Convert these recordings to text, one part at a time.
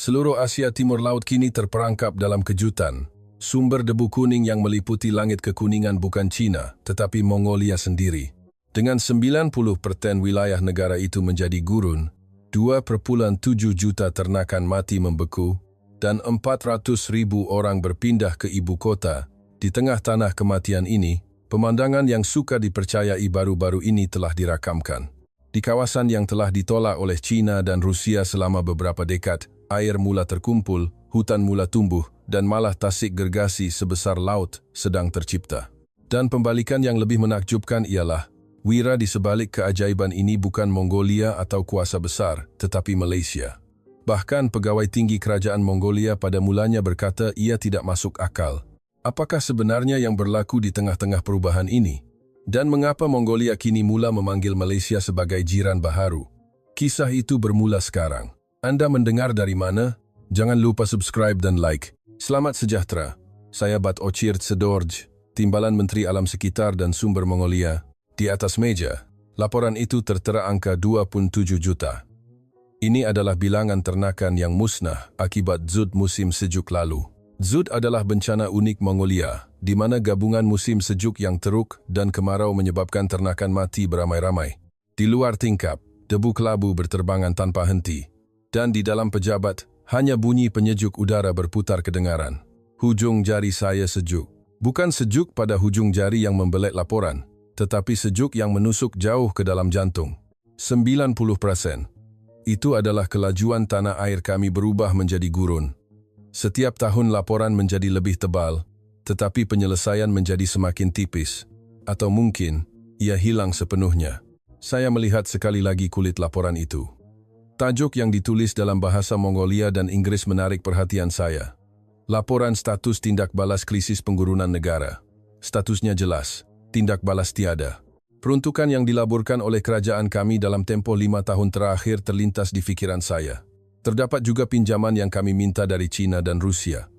Seluruh Asia Timur Laut kini terperangkap dalam kejutan. Sumber debu kuning yang meliputi langit kekuningan bukan China, tetapi Mongolia sendiri. Dengan 90% wilayah negara itu menjadi gurun, 2,7 juta ternakan mati membeku, dan 400.000 orang berpindah ke ibu kota. Di tengah tanah kematian ini, pemandangan yang suka dipercayai baru-baru ini telah dirakamkan. Di kawasan yang telah ditolak oleh China dan Rusia selama beberapa dekad, air mula terkumpul, hutan mula tumbuh, dan malah tasik gergasi sebesar laut sedang tercipta. Dan pembalikan yang lebih menakjubkan ialah, wira di sebalik keajaiban ini bukan Mongolia atau kuasa besar, tetapi Malaysia. Bahkan pegawai tinggi kerajaan Mongolia pada mulanya berkata ia tidak masuk akal. Apakah sebenarnya yang berlaku di tengah-tengah perubahan ini? Dan mengapa Mongolia kini mula memanggil Malaysia sebagai jiran baharu? Kisah itu bermula sekarang. Anda mendengar dari mana? Jangan lupa subscribe dan like. Selamat sejahtera. Saya Bat Ochir Tsedorj, Timbalan Menteri Alam Sekitar dan Sumber Mongolia. Di atas meja, laporan itu tertera angka 27 juta. Ini adalah bilangan ternakan yang musnah akibat zud musim sejuk lalu. Zud adalah bencana unik Mongolia, di mana gabungan musim sejuk yang teruk dan kemarau menyebabkan ternakan mati beramai-ramai. Di luar tingkap, debu kelabu berterbangan tanpa henti. Dan di dalam pejabat, hanya bunyi penyejuk udara berputar kedengaran. Hujung jari saya sejuk. Bukan sejuk pada hujung jari yang membelet laporan, tetapi sejuk yang menusuk jauh ke dalam jantung. 90%. Itu adalah kelajuan tanah air kami berubah menjadi gurun. Setiap tahun laporan menjadi lebih tebal, tetapi penyelesaian menjadi semakin tipis. Atau mungkin, ia hilang sepenuhnya. Saya melihat sekali lagi kulit laporan itu. Tajuk yang ditulis dalam bahasa Mongolia dan Inggris menarik perhatian saya. Laporan status tindak balas krisis penggurunan negara. Statusnya jelas, tindak balas tiada. Peruntukan yang dilaburkan oleh kerajaan kami dalam tempoh 5 tahun terakhir terlintas di fikiran saya. Terdapat juga pinjaman yang kami minta dari China dan Rusia.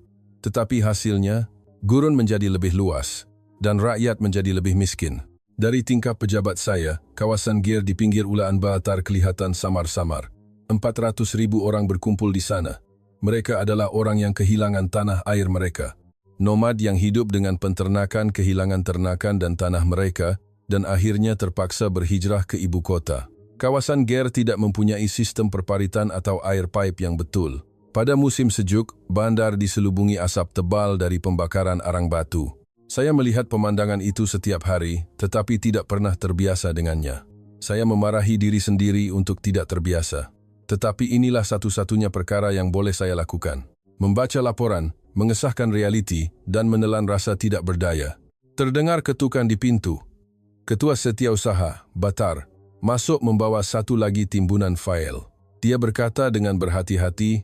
Tetapi hasilnya, gurun menjadi lebih luas, dan rakyat menjadi lebih miskin. Dari tingkap pejabat saya, kawasan Gir di pinggir Ulaan Batar kelihatan samar-samar. 400.000 orang berkumpul di sana. Mereka adalah orang yang kehilangan tanah air mereka. Nomad yang hidup dengan penternakan kehilangan ternakan dan tanah mereka, dan akhirnya terpaksa berhijrah ke ibu kota. Kawasan Ger tidak mempunyai sistem perparitan atau air pipe yang betul. Pada musim sejuk, bandar diselubungi asap tebal dari pembakaran arang batu. Saya melihat pemandangan itu setiap hari, tetapi tidak pernah terbiasa dengannya. Saya memarahi diri sendiri untuk tidak terbiasa. Tetapi inilah satu-satunya perkara yang boleh saya lakukan. Membaca laporan, mengesahkan realiti, dan menelan rasa tidak berdaya. Terdengar ketukan di pintu. Ketua Setiausaha, Batar, masuk membawa satu lagi timbunan fail. Dia berkata dengan berhati-hati,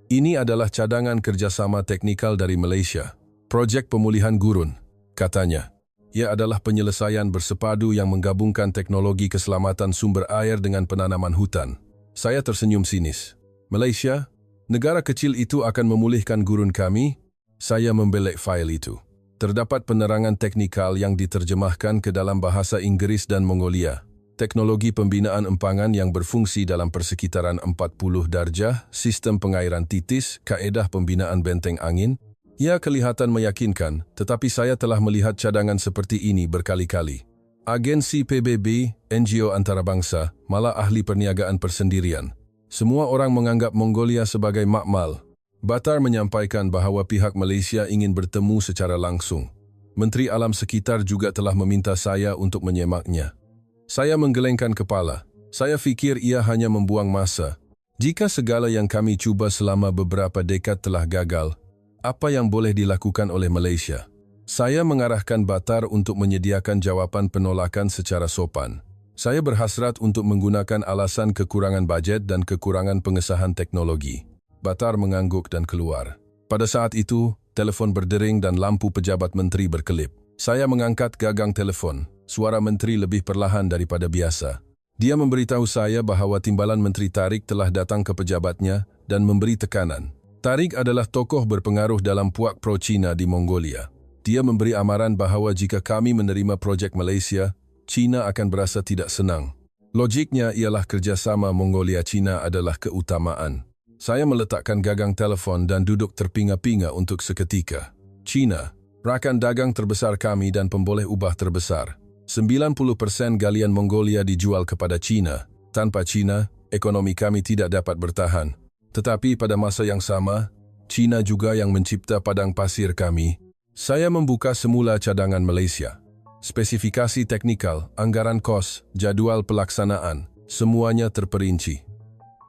ini adalah cadangan kerjasama teknikal dari Malaysia. Projek pemulihan gurun, katanya. Ia adalah penyelesaian bersepadu yang menggabungkan teknologi keselamatan sumber air dengan penanaman hutan. Saya tersenyum sinis. Malaysia, negara kecil itu akan memulihkan gurun kami? Saya membelek fail itu. Terdapat penerangan teknikal yang diterjemahkan ke dalam bahasa Inggris dan Mongolia. Teknologi pembinaan empangan yang berfungsi dalam persekitaran 40 darjah, sistem pengairan titis, kaedah pembinaan benteng angin. Ia kelihatan meyakinkan, tetapi saya telah melihat cadangan seperti ini berkali-kali. Agensi PBB, NGO antarabangsa, malah ahli perniagaan persendirian. Semua orang menganggap Mongolia sebagai makmal. Batar menyampaikan bahawa pihak Malaysia ingin bertemu secara langsung. Menteri Alam Sekitar juga telah meminta saya untuk menyemaknya. Saya menggelengkan kepala. Saya fikir ia hanya membuang masa. Jika segala yang kami cuba selama beberapa dekad telah gagal, apa yang boleh dilakukan oleh Malaysia? Saya mengarahkan Batar untuk menyediakan jawapan penolakan secara sopan. Saya berhasrat untuk menggunakan alasan kekurangan bajet dan kekurangan pengesahan teknologi. Batar mengangguk dan keluar. Pada saat itu, telefon berdering dan lampu pejabat menteri berkelip. Saya mengangkat gagang telefon. Suara menteri lebih perlahan daripada biasa. Dia memberitahu saya bahawa timbalan Menteri Tariq telah datang ke pejabatnya dan memberi tekanan. Tariq adalah tokoh berpengaruh dalam puak pro-Cina di Mongolia. Dia memberi amaran bahawa jika kami menerima projek Malaysia, China akan berasa tidak senang. Logiknya ialah kerjasama Mongolia-China adalah keutamaan. Saya meletakkan gagang telefon dan duduk terpinga-pinga untuk seketika. China, rakan dagang terbesar kami dan pemboleh ubah terbesar. 90% galian Mongolia dijual kepada China. Tanpa China, ekonomi kami tidak dapat bertahan. Tetapi pada masa yang sama, China juga yang mencipta padang pasir kami. Saya membuka semula cadangan Malaysia. Spesifikasi teknikal, anggaran kos, jadwal pelaksanaan, semuanya terperinci.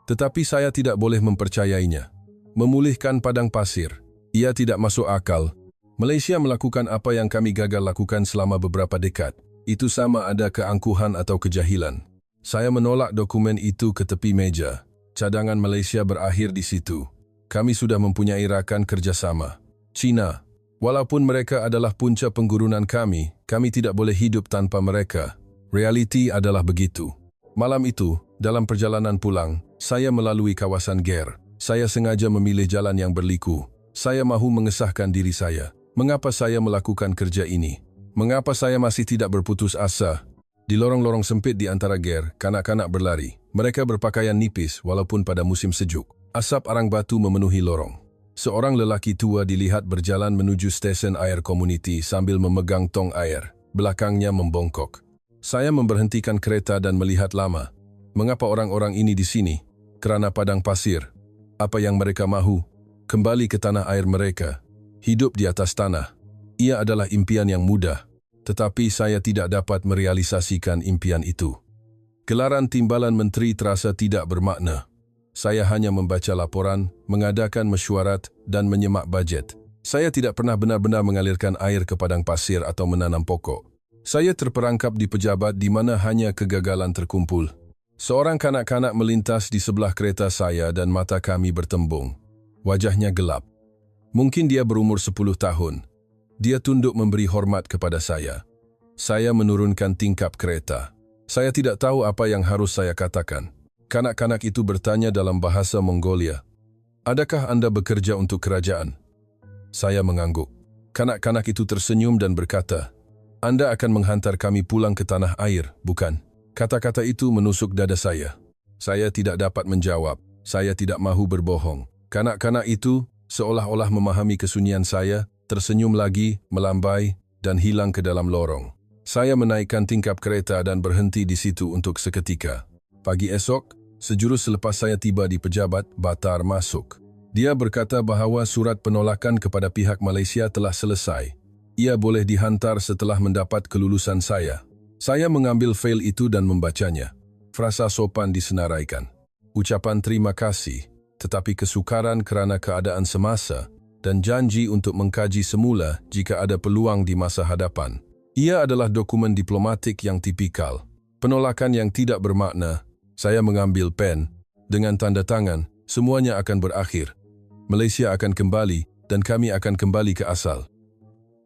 Tetapi saya tidak boleh mempercayainya. Memulihkan padang pasir, ia tidak masuk akal. Malaysia melakukan apa yang kami gagal lakukan selama beberapa dekad. Itu sama ada keangkuhan atau kejahilan. Saya menolak dokumen itu ke tepi meja. Cadangan Malaysia berakhir di situ. Kami sudah mempunyai rakan kerjasama. China, walaupun mereka adalah punca penggurunan kami tidak boleh hidup tanpa mereka. Realiti adalah begitu. Malam itu, dalam perjalanan pulang, saya melalui kawasan Ger. Saya sengaja memilih jalan yang berliku. Saya mahu mengesahkan diri saya. Mengapa saya melakukan kerja ini? Mengapa saya masih tidak berputus asa? Di lorong-lorong sempit di antara Ger, kanak-kanak berlari. Mereka berpakaian nipis walaupun pada musim sejuk. Asap arang batu memenuhi lorong. Seorang lelaki tua dilihat berjalan menuju stesen air komuniti sambil memegang tong air. Belakangnya membongkok. Saya memberhentikan kereta dan melihat lama. Mengapa orang-orang ini di sini? Kerana padang pasir. Apa yang mereka mahu? Kembali ke tanah air mereka. Hidup di atas tanah. Ia adalah impian yang mudah. Tetapi saya tidak dapat merealisasikan impian itu. Gelaran timbalan menteri terasa tidak bermakna. Saya hanya membaca laporan, mengadakan mesyuarat, dan menyemak bajet. Saya tidak pernah benar-benar mengalirkan air ke padang pasir atau menanam pokok. Saya terperangkap di pejabat di mana hanya kegagalan terkumpul. Seorang kanak-kanak melintas di sebelah kereta saya dan mata kami bertembung. Wajahnya gelap. Mungkin dia berumur 10 tahun. Dia tunduk memberi hormat kepada saya. Saya menurunkan tingkap kereta. Saya tidak tahu apa yang harus saya katakan. Kanak-kanak itu bertanya dalam bahasa Mongolia. Adakah Anda bekerja untuk kerajaan? Saya mengangguk. Kanak-kanak itu tersenyum dan berkata, Anda akan menghantar kami pulang ke tanah air, bukan? Kata-kata itu menusuk dada saya. Saya tidak dapat menjawab. Saya tidak mahu berbohong. Kanak-kanak itu, seolah-olah memahami kesunyian saya, tersenyum lagi, melambai, dan hilang ke dalam lorong. Saya menaikkan tingkap kereta dan berhenti di situ untuk seketika. Pagi esok, sejurus selepas saya tiba di pejabat, Batar masuk. Dia berkata bahawa surat penolakan kepada pihak Malaysia telah selesai. Ia boleh dihantar setelah mendapat kelulusan saya. Saya mengambil fail itu dan membacanya. Frasa sopan disenaraikan. Ucapan terima kasih, tetapi kesukaran kerana keadaan semasa dan janji untuk mengkaji semula jika ada peluang di masa hadapan. Ia adalah dokumen diplomatik yang tipikal. Penolakan yang tidak bermakna. Saya mengambil pen. Dengan tanda tangan, semuanya akan berakhir. Malaysia akan kembali dan kami akan kembali ke asal.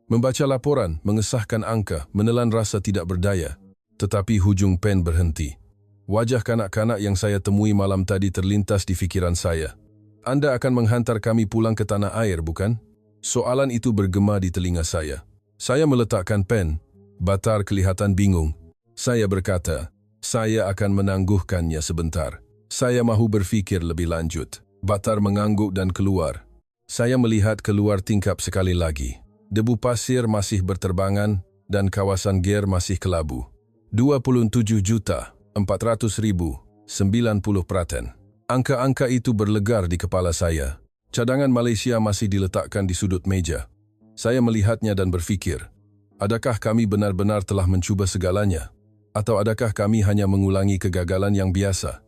Membaca laporan, mengesahkan angka, menelan rasa tidak berdaya. Tetapi hujung pen berhenti. Wajah kanak-kanak yang saya temui malam tadi terlintas di fikiran saya. Anda akan menghantar kami pulang ke tanah air, bukan? Soalan itu bergema di telinga saya. Saya meletakkan pen. Batar kelihatan bingung. Saya berkata, saya akan menangguhkannya sebentar. Saya mahu berfikir lebih lanjut. Batar mengangguk dan keluar. Saya melihat keluar tingkap sekali lagi. Debu pasir masih berterbangan dan kawasan Ger masih kelabu. 27.400.090 praten. Angka-angka itu berlegar di kepala saya. Cadangan Malaysia masih diletakkan di sudut meja. Saya melihatnya dan berfikir, adakah kami benar-benar telah mencuba segalanya? Atau adakah kami hanya mengulangi kegagalan yang biasa?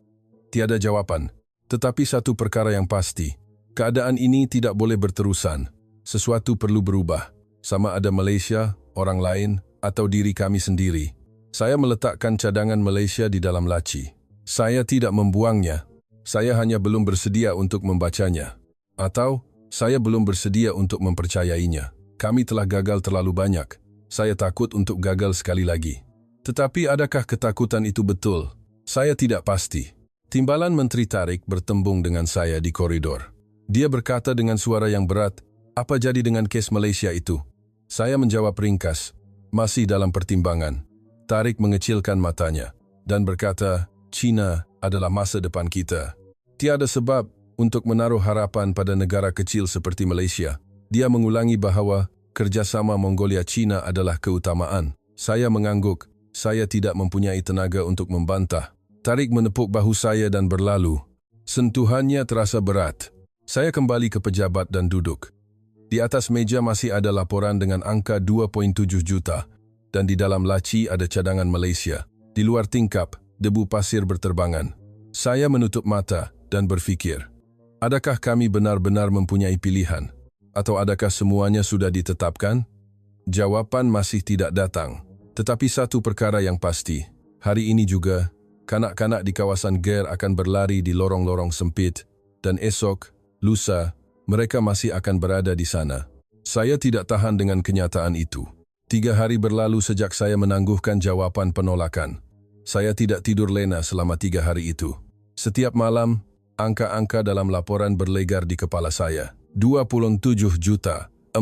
Tiada jawapan. Tetapi satu perkara yang pasti, keadaan ini tidak boleh berterusan. Sesuatu perlu berubah. Sama ada Malaysia, orang lain, atau diri kami sendiri. Saya meletakkan cadangan Malaysia di dalam laci. Saya tidak membuangnya. Saya hanya belum bersedia untuk membacanya. Atau, saya belum bersedia untuk mempercayainya. Kami telah gagal terlalu banyak. Saya takut untuk gagal sekali lagi. Tetapi adakah ketakutan itu betul? Saya tidak pasti. Timbalan Menteri Tariq bertembung dengan saya di koridor. Dia berkata dengan suara yang berat, apa jadi dengan kes Malaysia itu? Saya menjawab ringkas, masih dalam pertimbangan. Tariq mengecilkan matanya dan berkata, China adalah masa depan kita. Tiada sebab untuk menaruh harapan pada negara kecil seperti Malaysia. Dia mengulangi bahawa kerjasama Mongolia-China adalah keutamaan. Saya mengangguk. Saya tidak mempunyai tenaga untuk membantah. Tarik menepuk bahu saya dan berlalu. Sentuhannya terasa berat. Saya kembali ke pejabat dan duduk. Di atas meja masih ada laporan dengan angka 2.7 juta dan di dalam laci ada cadangan Malaysia. Di luar tingkap, debu pasir berterbangan. Saya menutup mata dan berfikir, adakah kami benar-benar mempunyai pilihan? Atau adakah semuanya sudah ditetapkan? Jawapan masih tidak datang. Tetapi satu perkara yang pasti, hari ini juga, kanak-kanak di kawasan Ger akan berlari di lorong-lorong sempit, dan esok, lusa, mereka masih akan berada di sana. Saya tidak tahan dengan kenyataan itu. 3 hari berlalu sejak saya menangguhkan jawaban penolakan. Saya tidak tidur lena selama 3 hari itu. Setiap malam, angka-angka dalam laporan berlegar di kepala saya. 27.400.000,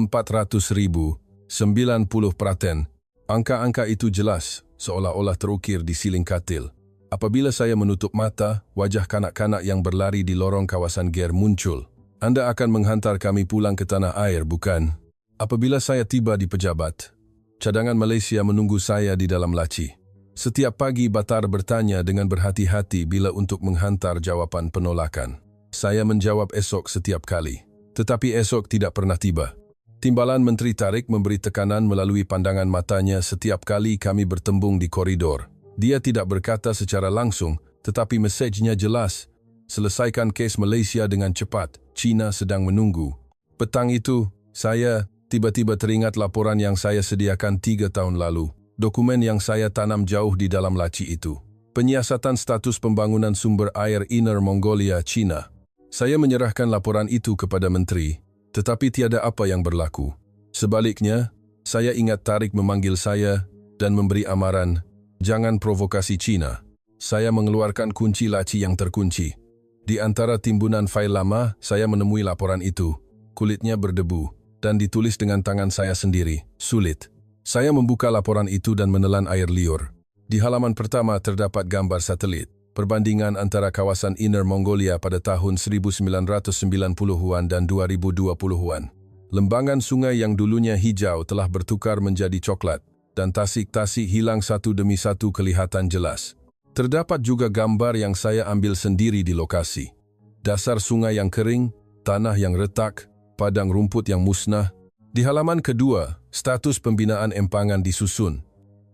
90%. Angka-angka itu jelas, seolah-olah terukir di siling katil. Apabila saya menutup mata, wajah kanak-kanak yang berlari di lorong kawasan Ger muncul. Anda akan menghantar kami pulang ke tanah air, bukan? Apabila saya tiba di pejabat, cadangan Malaysia menunggu saya di dalam laci. Setiap pagi Batar bertanya dengan berhati-hati bila untuk menghantar jawapan penolakan. Saya menjawab esok setiap kali. Tetapi esok tidak pernah tiba. Timbalan Menteri Tarik memberi tekanan melalui pandangan matanya setiap kali kami bertembung di koridor. Dia tidak berkata secara langsung, tetapi mesejnya jelas. Selesaikan kes Malaysia dengan cepat. China sedang menunggu. Petang itu, saya tiba-tiba teringat laporan yang saya sediakan 3 tahun lalu. Dokumen yang saya tanam jauh di dalam laci itu. Penyiasatan status pembangunan sumber air Inner Mongolia, China. Saya menyerahkan laporan itu kepada menteri, tetapi tiada apa yang berlaku. Sebaliknya, saya ingat Tarik memanggil saya dan memberi amaran, jangan provokasi China. Saya mengeluarkan kunci laci yang terkunci. Di antara timbunan fail lama, saya menemui laporan itu. Kulitnya berdebu dan ditulis dengan tangan saya sendiri. Sulit. Saya membuka laporan itu dan menelan air liur. Di halaman pertama terdapat gambar satelit. Perbandingan antara kawasan Inner Mongolia pada tahun 1990-an dan 2020-an. Lembangan sungai yang dulunya hijau telah bertukar menjadi coklat, dan tasik-tasik hilang satu demi satu kelihatan jelas. Terdapat juga gambar yang saya ambil sendiri di lokasi. Dasar sungai yang kering, tanah yang retak, padang rumput yang musnah. Di halaman kedua, status pembinaan empangan disusun.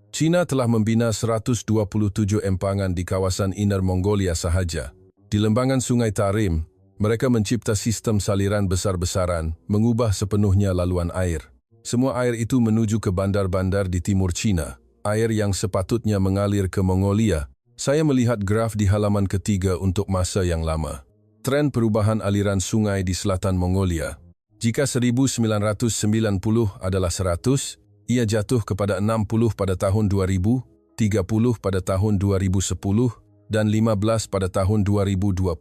China telah membina 127 empangan di kawasan Inner Mongolia sahaja. Di lembangan Sungai Tarim, mereka mencipta sistem saliran besar-besaran, mengubah sepenuhnya laluan air. Semua air itu menuju ke bandar-bandar di timur China, air yang sepatutnya mengalir ke Mongolia. Saya melihat graf di halaman ketiga untuk masa yang lama. Tren perubahan aliran sungai di selatan Mongolia. Jika 1990 adalah 100, ia jatuh kepada 60 pada tahun 2000, 30 pada tahun 2010, dan 15 pada tahun 2020.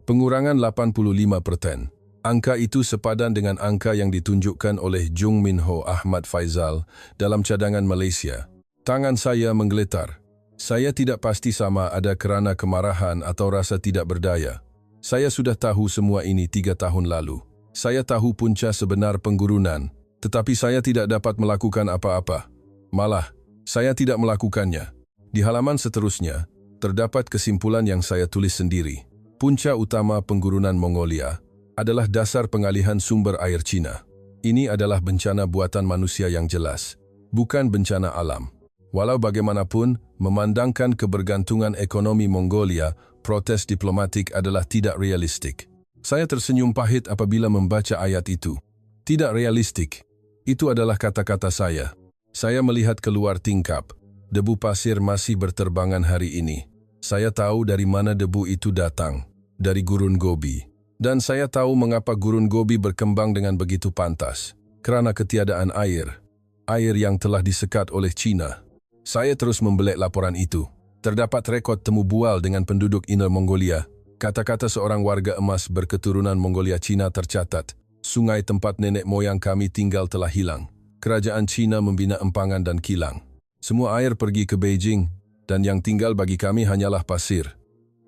Pengurangan 85%. Angka itu sepadan dengan angka yang ditunjukkan oleh Jung Minho Ahmad Faizal dalam cadangan Malaysia. Tangan saya menggeletar. Saya tidak pasti sama ada kerana kemarahan atau rasa tidak berdaya. Saya sudah tahu semua ini 3 tahun lalu. Saya tahu punca sebenar penggurunan. Tetapi saya tidak dapat melakukan apa-apa. Malah, saya tidak melakukannya. Di halaman seterusnya, terdapat kesimpulan yang saya tulis sendiri. Punca utama penggurunan Mongolia adalah dasar pengalihan sumber air China. Ini adalah bencana buatan manusia yang jelas, bukan bencana alam. Walau bagaimanapun, memandangkan kebergantungan ekonomi Mongolia, protes diplomatik adalah tidak realistik. Saya tersenyum pahit apabila membaca ayat itu. Tidak realistik. Itu adalah kata-kata saya. Saya melihat keluar tingkap. Debu pasir masih berterbangan hari ini. Saya tahu dari mana debu itu datang. Dari gurun Gobi. Dan saya tahu mengapa gurun Gobi berkembang dengan begitu pantas. Kerana ketiadaan air. Air yang telah disekat oleh China. Saya terus membelek laporan itu. Terdapat rekod temu bual dengan penduduk Inner Mongolia. Kata-kata seorang warga emas berketurunan Mongolia Cina tercatat. Sungai tempat nenek moyang kami tinggal telah hilang. Kerajaan China membina empangan dan kilang. Semua air pergi ke Beijing, dan yang tinggal bagi kami hanyalah pasir.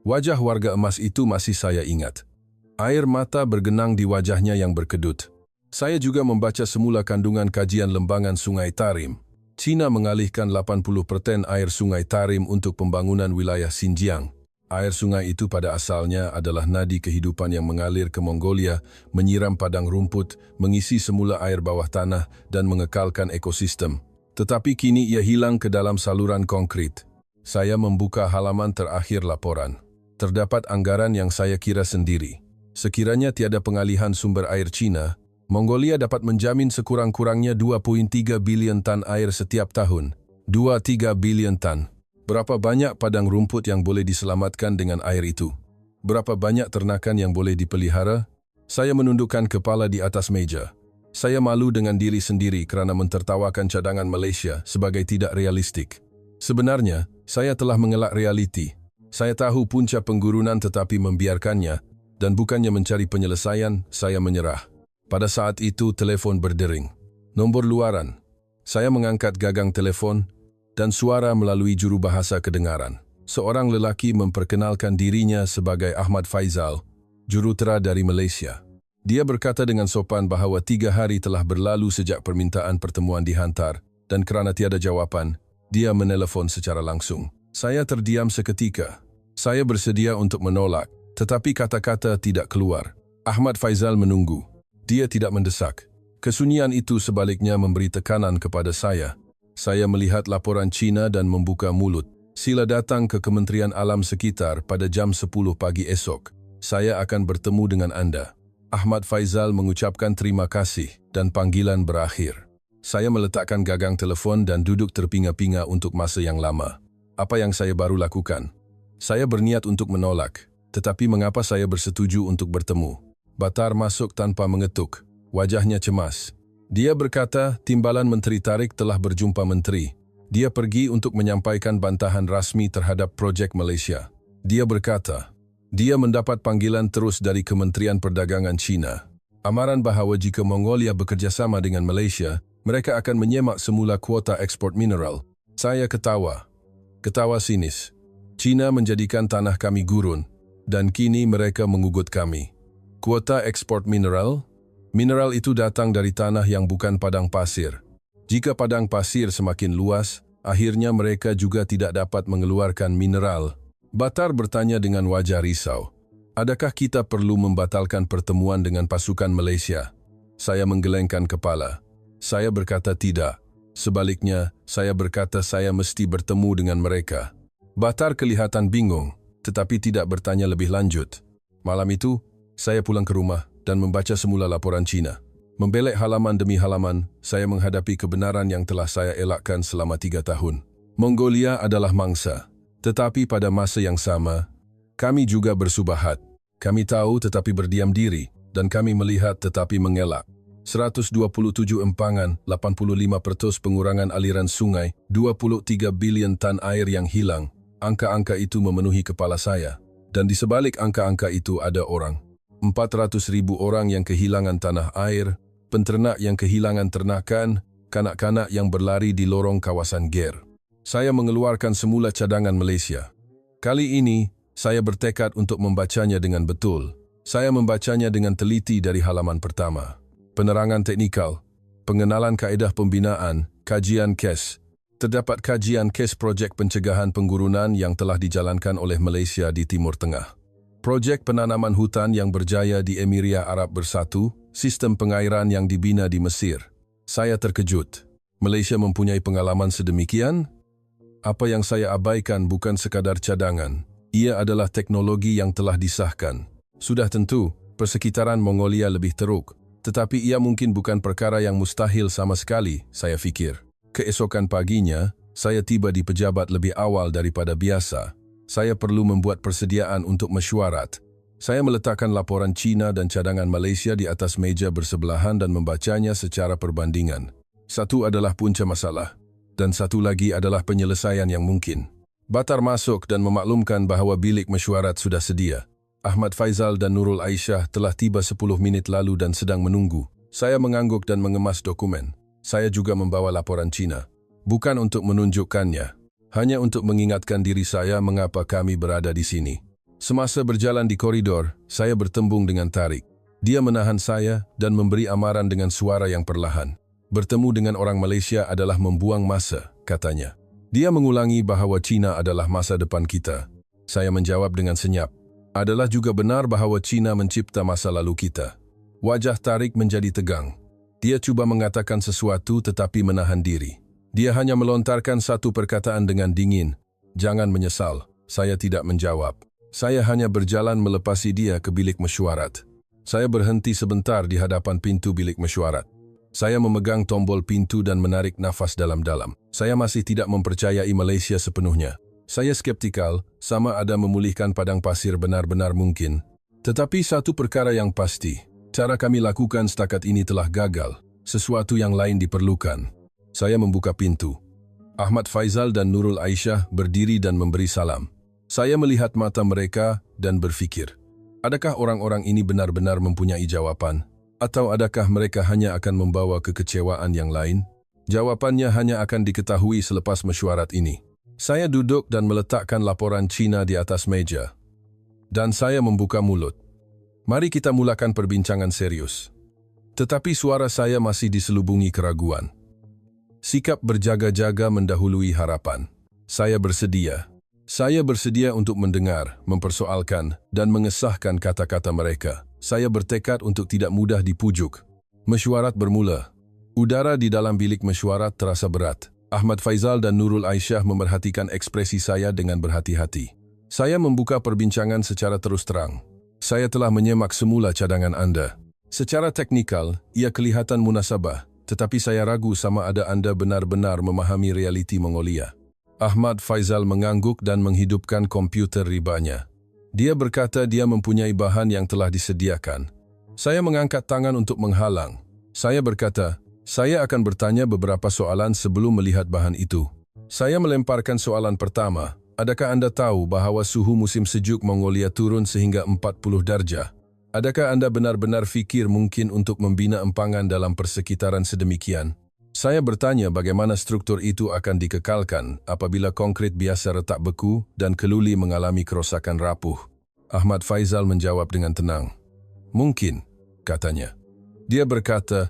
Wajah warga emas itu masih saya ingat. Air mata bergenang di wajahnya yang berkedut. Saya juga membaca semula kandungan kajian lembangan Sungai Tarim. China mengalihkan 80% air Sungai Tarim untuk pembangunan wilayah Xinjiang. Air sungai itu pada asalnya adalah nadi kehidupan yang mengalir ke Mongolia, menyiram padang rumput, mengisi semula air bawah tanah, dan mengekalkan ekosistem. Tetapi kini ia hilang ke dalam saluran konkrit. Saya membuka halaman terakhir laporan. Terdapat anggaran yang saya kira sendiri. Sekiranya tiada pengalihan sumber air China, Mongolia dapat menjamin sekurang-kurangnya 2.3 bilion tan air setiap tahun. 2-3 bilion tan. Berapa banyak padang rumput yang boleh diselamatkan dengan air itu? Berapa banyak ternakan yang boleh dipelihara? Saya menundukkan kepala di atas meja. Saya malu dengan diri sendiri kerana mentertawakan cadangan Malaysia sebagai tidak realistik. Sebenarnya, saya telah mengelak realiti. Saya tahu punca penggurunan tetapi membiarkannya, dan bukannya mencari penyelesaian, saya menyerah. Pada saat itu, telefon berdering. Nombor luaran. Saya mengangkat gagang telefon, dan suara melalui juru bahasa kedengaran. Seorang lelaki memperkenalkan dirinya sebagai Ahmad Faizal, jurutera dari Malaysia. Dia berkata dengan sopan bahawa 3 hari telah berlalu sejak permintaan pertemuan dihantar, dan kerana tiada jawapan, dia menelefon secara langsung. Saya terdiam seketika. Saya bersedia untuk menolak, tetapi kata-kata tidak keluar. Ahmad Faizal menunggu. Dia tidak mendesak. Kesunyian itu sebaliknya memberi tekanan kepada saya. Saya melihat laporan China dan membuka mulut. Sila datang ke Kementerian Alam Sekitar pada jam 10 pagi esok. Saya akan bertemu dengan Anda. Ahmad Faizal mengucapkan terima kasih dan panggilan berakhir. Saya meletakkan gagang telefon dan duduk terpinga-pinga untuk masa yang lama. Apa yang saya baru lakukan? Saya berniat untuk menolak, tetapi mengapa saya bersetuju untuk bertemu? Batar masuk tanpa mengetuk. Wajahnya cemas. Dia berkata, Timbalan Menteri Tarik telah berjumpa menteri. Dia pergi untuk menyampaikan bantahan rasmi terhadap projek Malaysia. Dia berkata, dia mendapat panggilan terus dari Kementerian Perdagangan China. Amaran bahawa jika Mongolia bekerjasama dengan Malaysia, mereka akan menyemak semula kuota ekspor mineral. Saya ketawa. Ketawa sinis. China menjadikan tanah kami gurun, dan kini mereka mengugut kami. Kuota ekspor mineral? Mineral itu datang dari tanah yang bukan padang pasir. Jika padang pasir semakin luas, akhirnya mereka juga tidak dapat mengeluarkan mineral. Batar bertanya dengan wajah risau. Adakah kita perlu membatalkan pertemuan dengan pasukan Malaysia? Saya menggelengkan kepala. Saya berkata tidak. Sebaliknya, saya berkata saya mesti bertemu dengan mereka. Batar kelihatan bingung, tetapi tidak bertanya lebih lanjut. Malam itu, saya pulang ke rumah dan membaca semula laporan China. Membelek halaman demi halaman, saya menghadapi kebenaran yang telah saya elakkan selama 3 tahun. Mongolia adalah mangsa, tetapi pada masa yang sama, kami juga bersubahat. Kami tahu tetapi berdiam diri, dan kami melihat tetapi mengelak. 127 empangan, 85% pengurangan aliran sungai, 23 bilion tan air yang hilang. Angka-angka itu memenuhi kepala saya. Dan di sebalik angka-angka itu ada orang. 400,000 orang yang kehilangan tanah air, penternak yang kehilangan ternakan, kanak-kanak yang berlari di lorong kawasan Ger. Saya mengeluarkan semula cadangan Malaysia. Kali ini, saya bertekad untuk membacanya dengan betul. Saya membacanya dengan teliti dari halaman pertama. Penerangan teknikal, pengenalan kaedah pembinaan, kajian kes. Terdapat kajian kes projek pencegahan penggurunan yang telah dijalankan oleh Malaysia di Timur Tengah. Projek penanaman hutan yang berjaya di Emiria Arab Bersatu, sistem pengairan yang dibina di Mesir. Saya terkejut. Malaysia mempunyai pengalaman sedemikian? Apa yang saya abaikan bukan sekadar cadangan. Ia adalah teknologi yang telah disahkan. Sudah tentu, persekitaran Mongolia lebih teruk. Tetapi ia mungkin bukan perkara yang mustahil sama sekali, saya fikir. Keesokan paginya, saya tiba di pejabat lebih awal daripada biasa. Saya perlu membuat persediaan untuk mesyuarat. Saya meletakkan laporan China dan cadangan Malaysia di atas meja bersebelahan dan membacanya secara perbandingan. Satu adalah punca masalah, dan satu lagi adalah penyelesaian yang mungkin. Batar masuk dan memaklumkan bahawa bilik mesyuarat sudah sedia. Ahmad Faizal dan Nurul Aisyah telah tiba 10 minit lalu dan sedang menunggu. Saya mengangguk dan mengemas dokumen. Saya juga membawa laporan China. Bukan untuk menunjukkannya. Hanya untuk mengingatkan diri saya mengapa kami berada di sini. Semasa berjalan di koridor, saya bertembung dengan Tarik. Dia menahan saya dan memberi amaran dengan suara yang perlahan. Bertemu dengan orang Malaysia adalah membuang masa, katanya. Dia mengulangi bahawa China adalah masa depan kita. Saya menjawab dengan senyap. Adalah juga benar bahawa China mencipta masa lalu kita. Wajah Tarik menjadi tegang. Dia cuba mengatakan sesuatu tetapi menahan diri. Dia hanya melontarkan satu perkataan dengan dingin. Jangan menyesal, saya tidak menjawab. Saya hanya berjalan melepasi dia ke bilik mesyuarat. Saya berhenti sebentar di hadapan pintu bilik mesyuarat. Saya memegang tombol pintu dan menarik nafas dalam-dalam. Saya masih tidak mempercayai Malaysia sepenuhnya. Saya skeptikal, sama ada memulihkan padang pasir benar-benar mungkin. Tetapi satu perkara yang pasti, cara kami lakukan setakat ini telah gagal. Sesuatu yang lain diperlukan. Saya membuka pintu. Ahmad Faizal dan Nurul Aisyah berdiri dan memberi salam. Saya melihat mata mereka dan berfikir, adakah orang-orang ini benar-benar mempunyai jawaban? Atau adakah mereka hanya akan membawa kekecewaan yang lain? Jawabannya hanya akan diketahui selepas mesyuarat ini. Saya duduk dan meletakkan laporan China di atas meja. Dan saya membuka mulut. Mari kita mulakan perbincangan serius. Tetapi suara saya masih diselubungi keraguan. Sikap berjaga-jaga mendahului harapan. Saya bersedia. Saya bersedia untuk mendengar, mempersoalkan, dan mengesahkan kata-kata mereka. Saya bertekad untuk tidak mudah dipujuk. Mesyuarat bermula. Udara di dalam bilik mesyuarat terasa berat. Ahmad Faizal dan Nurul Aisyah memerhatikan ekspresi saya dengan berhati-hati. Saya membuka perbincangan secara terus terang. Saya telah menyemak semula cadangan Anda. Secara teknikal, ia kelihatan munasabah, tetapi saya ragu sama ada Anda benar-benar memahami realiti Mongolia. Ahmad Faizal mengangguk dan menghidupkan komputer ribanya. Dia berkata dia mempunyai bahan yang telah disediakan. Saya mengangkat tangan untuk menghalang. Saya berkata, saya akan bertanya beberapa soalan sebelum melihat bahan itu. Saya melemparkan soalan pertama. Adakah Anda tahu bahawa suhu musim sejuk Mongolia turun sehingga 40 darjah? Adakah Anda benar-benar fikir mungkin untuk membina empangan dalam persekitaran sedemikian? Saya bertanya bagaimana struktur itu akan dikekalkan apabila konkrit biasa retak beku dan keluli mengalami kerosakan rapuh. Ahmad Faizal menjawab dengan tenang. Mungkin, katanya. Dia berkata,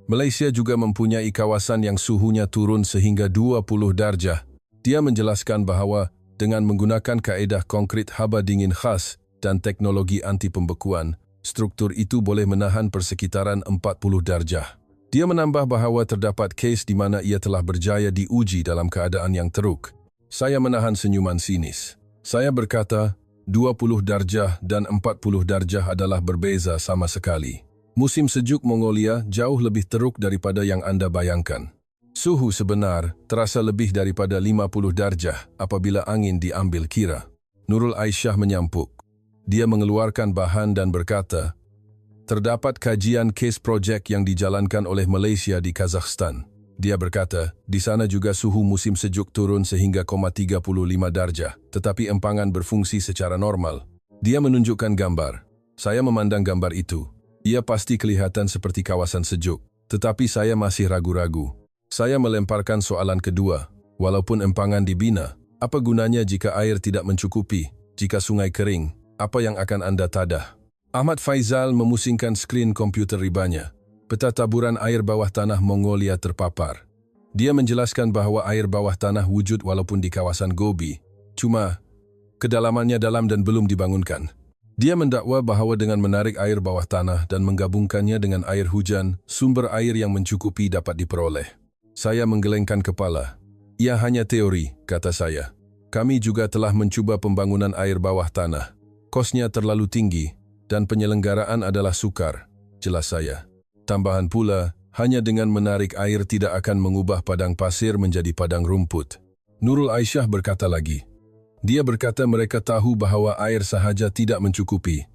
Malaysia juga mempunyai kawasan yang suhunya turun sehingga 20 darjah. Dia menjelaskan bahawa dengan menggunakan kaedah konkrit haba dingin khas dan teknologi anti pembekuan, struktur itu boleh menahan persekitaran 40 darjah. Dia menambah bahawa terdapat kes di mana ia telah berjaya diuji dalam keadaan yang teruk. Saya menahan senyuman sinis. Saya berkata, 20 darjah dan 40 darjah adalah berbeza sama sekali. Musim sejuk Mongolia jauh lebih teruk daripada yang Anda bayangkan. Suhu sebenar terasa lebih daripada 50 darjah apabila angin diambil kira. Nurul Aisyah menyampuk. Dia mengeluarkan bahan dan berkata, terdapat kajian case project yang dijalankan oleh Malaysia di Kazakhstan. Dia berkata, di sana juga suhu musim sejuk turun sehingga 35 darjah, tetapi empangan berfungsi secara normal. Dia menunjukkan gambar. Saya memandang gambar itu. Ia pasti kelihatan seperti kawasan sejuk, tetapi saya masih ragu-ragu. Saya melemparkan soalan kedua. Walaupun empangan dibina, apa gunanya jika air tidak mencukupi? Jika sungai kering, apa yang akan Anda tadah? Ahmad Faizal memusingkan skrin komputer ribanya. Peta taburan air bawah tanah Mongolia terpapar. Dia menjelaskan bahawa air bawah tanah wujud walaupun di kawasan Gobi. Cuma, kedalamannya dalam dan belum dibangunkan. Dia mendakwa bahawa dengan menarik air bawah tanah dan menggabungkannya dengan air hujan, sumber air yang mencukupi dapat diperoleh. Saya menggelengkan kepala. Ia hanya teori, kata saya. Kami juga telah mencuba pembangunan air bawah tanah. Kosnya terlalu tinggi dan penyelenggaraan adalah sukar, jelas saya. Tambahan pula, hanya dengan menarik air tidak akan mengubah padang pasir menjadi padang rumput. Nurul Aisyah berkata lagi. Dia berkata mereka tahu bahawa air sahaja tidak mencukupi.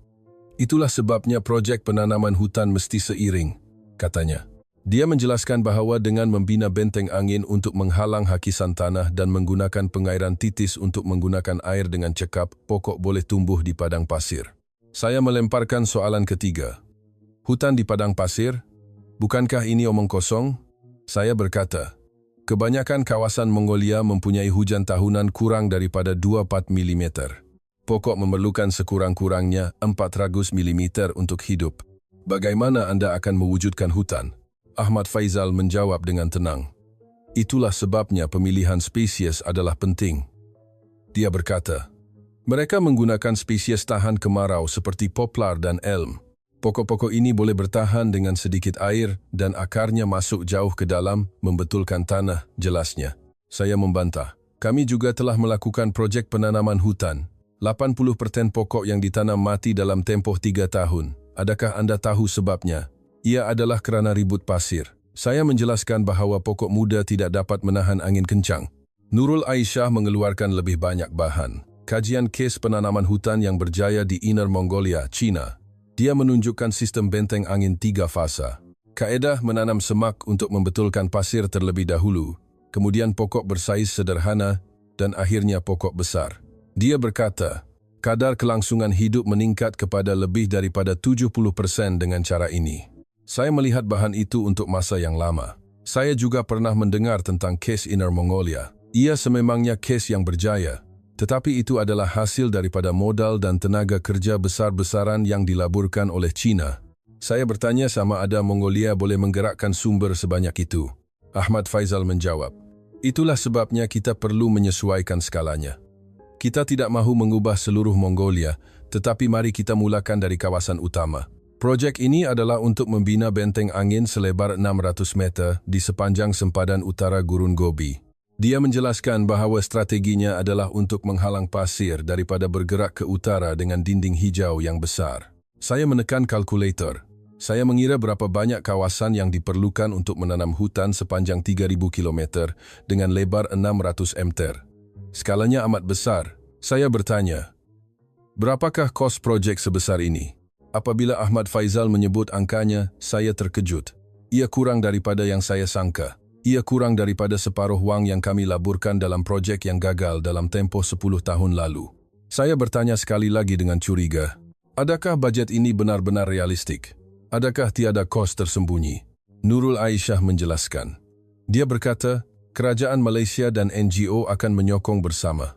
Itulah sebabnya projek penanaman hutan mesti seiring, katanya. Dia menjelaskan bahawa dengan membina benteng angin untuk menghalang hakisan tanah dan menggunakan pengairan titis untuk menggunakan air dengan cekap, pokok boleh tumbuh di padang pasir. Saya melemparkan soalan ketiga. Hutan di padang pasir? Bukankah ini omong kosong? Saya berkata, kebanyakan kawasan Mongolia mempunyai hujan tahunan kurang daripada 24 mm. Pokok memerlukan sekurang-kurangnya 400 mm untuk hidup. Bagaimana Anda akan mewujudkan hutan? Ahmad Faizal menjawab dengan tenang. Itulah sebabnya pemilihan spesies adalah penting. Dia berkata, mereka menggunakan spesies tahan kemarau seperti poplar dan elm. Pokok-pokok ini boleh bertahan dengan sedikit air dan akarnya masuk jauh ke dalam membetulkan tanah, jelasnya. Saya membantah. Kami juga telah melakukan projek penanaman hutan. 80% pokok yang ditanam mati dalam tempoh 3 tahun. Adakah Anda tahu sebabnya? Ia adalah kerana ribut pasir. Saya menjelaskan bahawa pokok muda tidak dapat menahan angin kencang. Nurul Aisyah mengeluarkan lebih banyak bahan. Kajian kes penanaman hutan yang berjaya di Inner Mongolia, China. Dia menunjukkan sistem benteng angin 3 fasa. Kaedah menanam semak untuk membetulkan pasir terlebih dahulu, kemudian pokok bersaiz sederhana, dan akhirnya pokok besar. Dia berkata, kadar kelangsungan hidup meningkat kepada lebih daripada 70% dengan cara ini. Saya melihat bahan itu untuk masa yang lama. Saya juga pernah mendengar tentang kes Inner Mongolia. Ia sememangnya kes yang berjaya, tetapi itu adalah hasil daripada modal dan tenaga kerja besar-besaran yang dilaburkan oleh China. Saya bertanya sama ada Mongolia boleh menggerakkan sumber sebanyak itu. Ahmad Faizal menjawab, itulah sebabnya kita perlu menyesuaikan skalanya. Kita tidak mahu mengubah seluruh Mongolia, tetapi mari kita mulakan dari kawasan utama. Projek ini adalah untuk membina benteng angin selebar 600 meter di sepanjang sempadan utara Gurun Gobi. Dia menjelaskan bahawa strateginya adalah untuk menghalang pasir daripada bergerak ke utara dengan dinding hijau yang besar. Saya menekan kalkulator. Saya mengira berapa banyak kawasan yang diperlukan untuk menanam hutan sepanjang 3.000 km dengan lebar 600 meter. Skalanya amat besar. Saya bertanya, berapakah kos projek sebesar ini? Apabila Ahmad Faizal menyebut angkanya, saya terkejut. Ia kurang daripada yang saya sangka. Ia kurang daripada separuh wang yang kami laburkan dalam projek yang gagal dalam tempoh 10 tahun lalu. Saya bertanya sekali lagi dengan curiga, adakah bajet ini benar-benar realistik? Adakah tiada kos tersembunyi? Nurul Aisyah menjelaskan. Dia berkata, kerajaan Malaysia dan NGO akan menyokong bersama.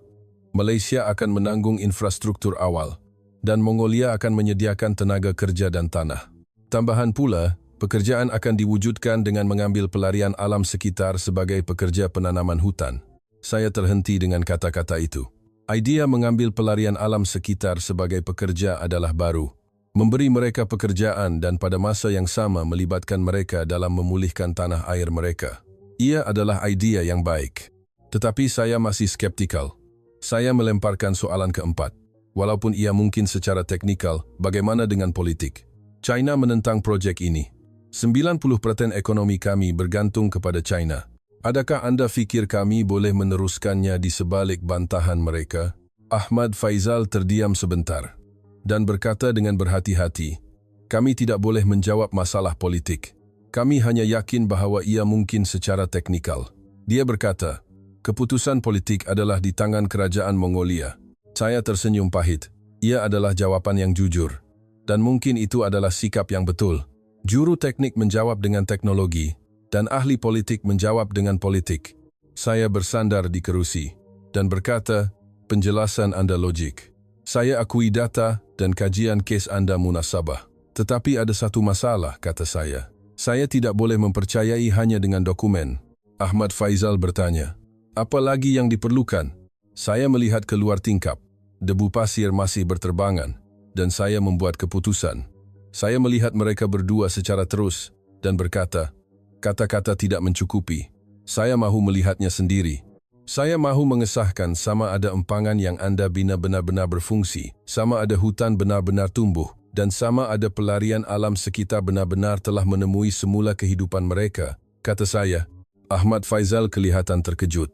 Malaysia akan menanggung infrastruktur awal, dan Mongolia akan menyediakan tenaga kerja dan tanah. Tambahan pula, pekerjaan akan diwujudkan dengan mengambil pelarian alam sekitar sebagai pekerja penanaman hutan. Saya terhenti dengan kata-kata itu. Idea mengambil pelarian alam sekitar sebagai pekerja adalah baru. Memberi mereka pekerjaan dan pada masa yang sama melibatkan mereka dalam memulihkan tanah air mereka. Ia adalah idea yang baik. Tetapi saya masih skeptikal. Saya melemparkan soalan keempat. Walaupun ia mungkin secara teknikal, bagaimana dengan politik? China menentang projek ini. 90% ekonomi kami bergantung kepada China. Adakah Anda fikir kami boleh meneruskannya di sebalik bantahan mereka? Ahmad Faizal terdiam sebentar dan berkata dengan berhati-hati, kami tidak boleh menjawab masalah politik. Kami hanya yakin bahawa ia mungkin secara teknikal. Dia berkata, keputusan politik adalah di tangan kerajaan Mongolia. Saya tersenyum pahit. Ia adalah jawapan yang jujur. Dan mungkin itu adalah sikap yang betul. Juru teknik menjawab dengan teknologi, dan ahli politik menjawab dengan politik. Saya bersandar di kerusi, dan berkata, penjelasan Anda logik. Saya akui data dan kajian kes Anda munasabah. Tetapi ada satu masalah, kata saya. Saya tidak boleh mempercayai hanya dengan dokumen. Ahmad Faizal bertanya, apa lagi yang diperlukan? Saya melihat keluar tingkap. Debu pasir masih berterbangan, dan saya membuat keputusan. Saya melihat mereka berdua secara terus dan berkata, kata-kata tidak mencukupi. Saya mahu melihatnya sendiri. Saya mahu mengesahkan sama ada empangan yang Anda bina benar-benar berfungsi, sama ada hutan benar-benar tumbuh, dan sama ada pelarian alam sekitar benar-benar telah menemui semula kehidupan mereka, kata saya. Ahmad Faizal kelihatan terkejut.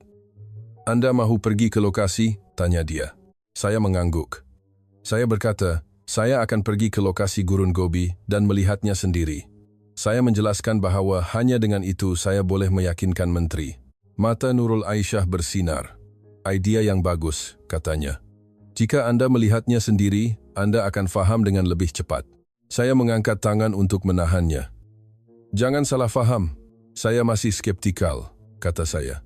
Anda mahu pergi ke lokasi? Tanya dia. Saya mengangguk. Saya berkata, saya akan pergi ke lokasi Gurun Gobi dan melihatnya sendiri. Saya menjelaskan bahawa hanya dengan itu saya boleh meyakinkan menteri. Mata Nurul Aisyah bersinar. Idea yang bagus, katanya. Jika Anda melihatnya sendiri, Anda akan faham dengan lebih cepat. Saya mengangkat tangan untuk menahannya. Jangan salah faham. Saya masih skeptikal, kata saya.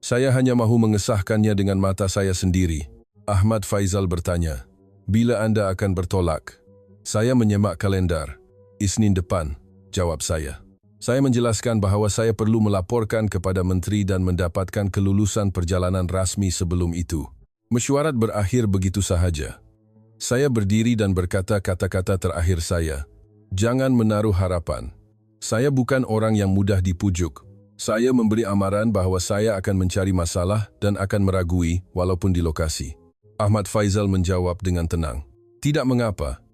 Saya hanya mahu mengesahkannya dengan mata saya sendiri. Ahmad Faizal bertanya, "Bila Anda akan bertolak?" Saya menyemak kalendar. "Isnin depan," jawab saya. Saya menjelaskan bahawa saya perlu melaporkan kepada menteri dan mendapatkan kelulusan perjalanan rasmi sebelum itu. Mesyuarat berakhir begitu sahaja. Saya berdiri dan berkata kata-kata terakhir saya. "Jangan menaruh harapan. Saya bukan orang yang mudah dipujuk. Saya memberi amaran bahawa saya akan mencari masalah dan akan meragui walaupun di lokasi." Ahmad Faizal menjawab dengan tenang. "Tidak mengapa.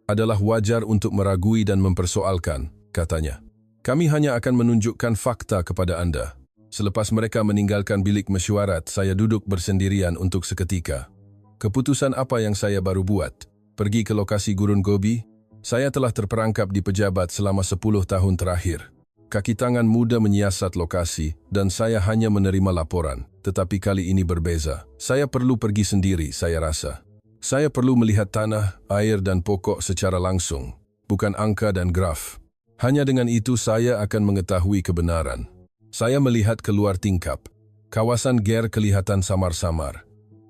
Adalah wajar untuk meragui dan mempersoalkan," katanya. "Kami hanya akan menunjukkan fakta kepada Anda." Selepas mereka meninggalkan bilik mesyuarat, saya duduk bersendirian untuk seketika. Keputusan apa yang saya baru buat? Pergi ke lokasi Gurun Gobi? Saya telah terperangkap di pejabat selama 10 tahun terakhir. Kaki tangan muda menyiasat lokasi dan saya hanya menerima laporan. Tetapi kali ini berbeza. Saya perlu pergi sendiri, saya rasa. Saya perlu melihat tanah, air dan pokok secara langsung, bukan angka dan graf. Hanya dengan itu saya akan mengetahui kebenaran. Saya melihat keluar tingkap. Kawasan GER kelihatan samar-samar.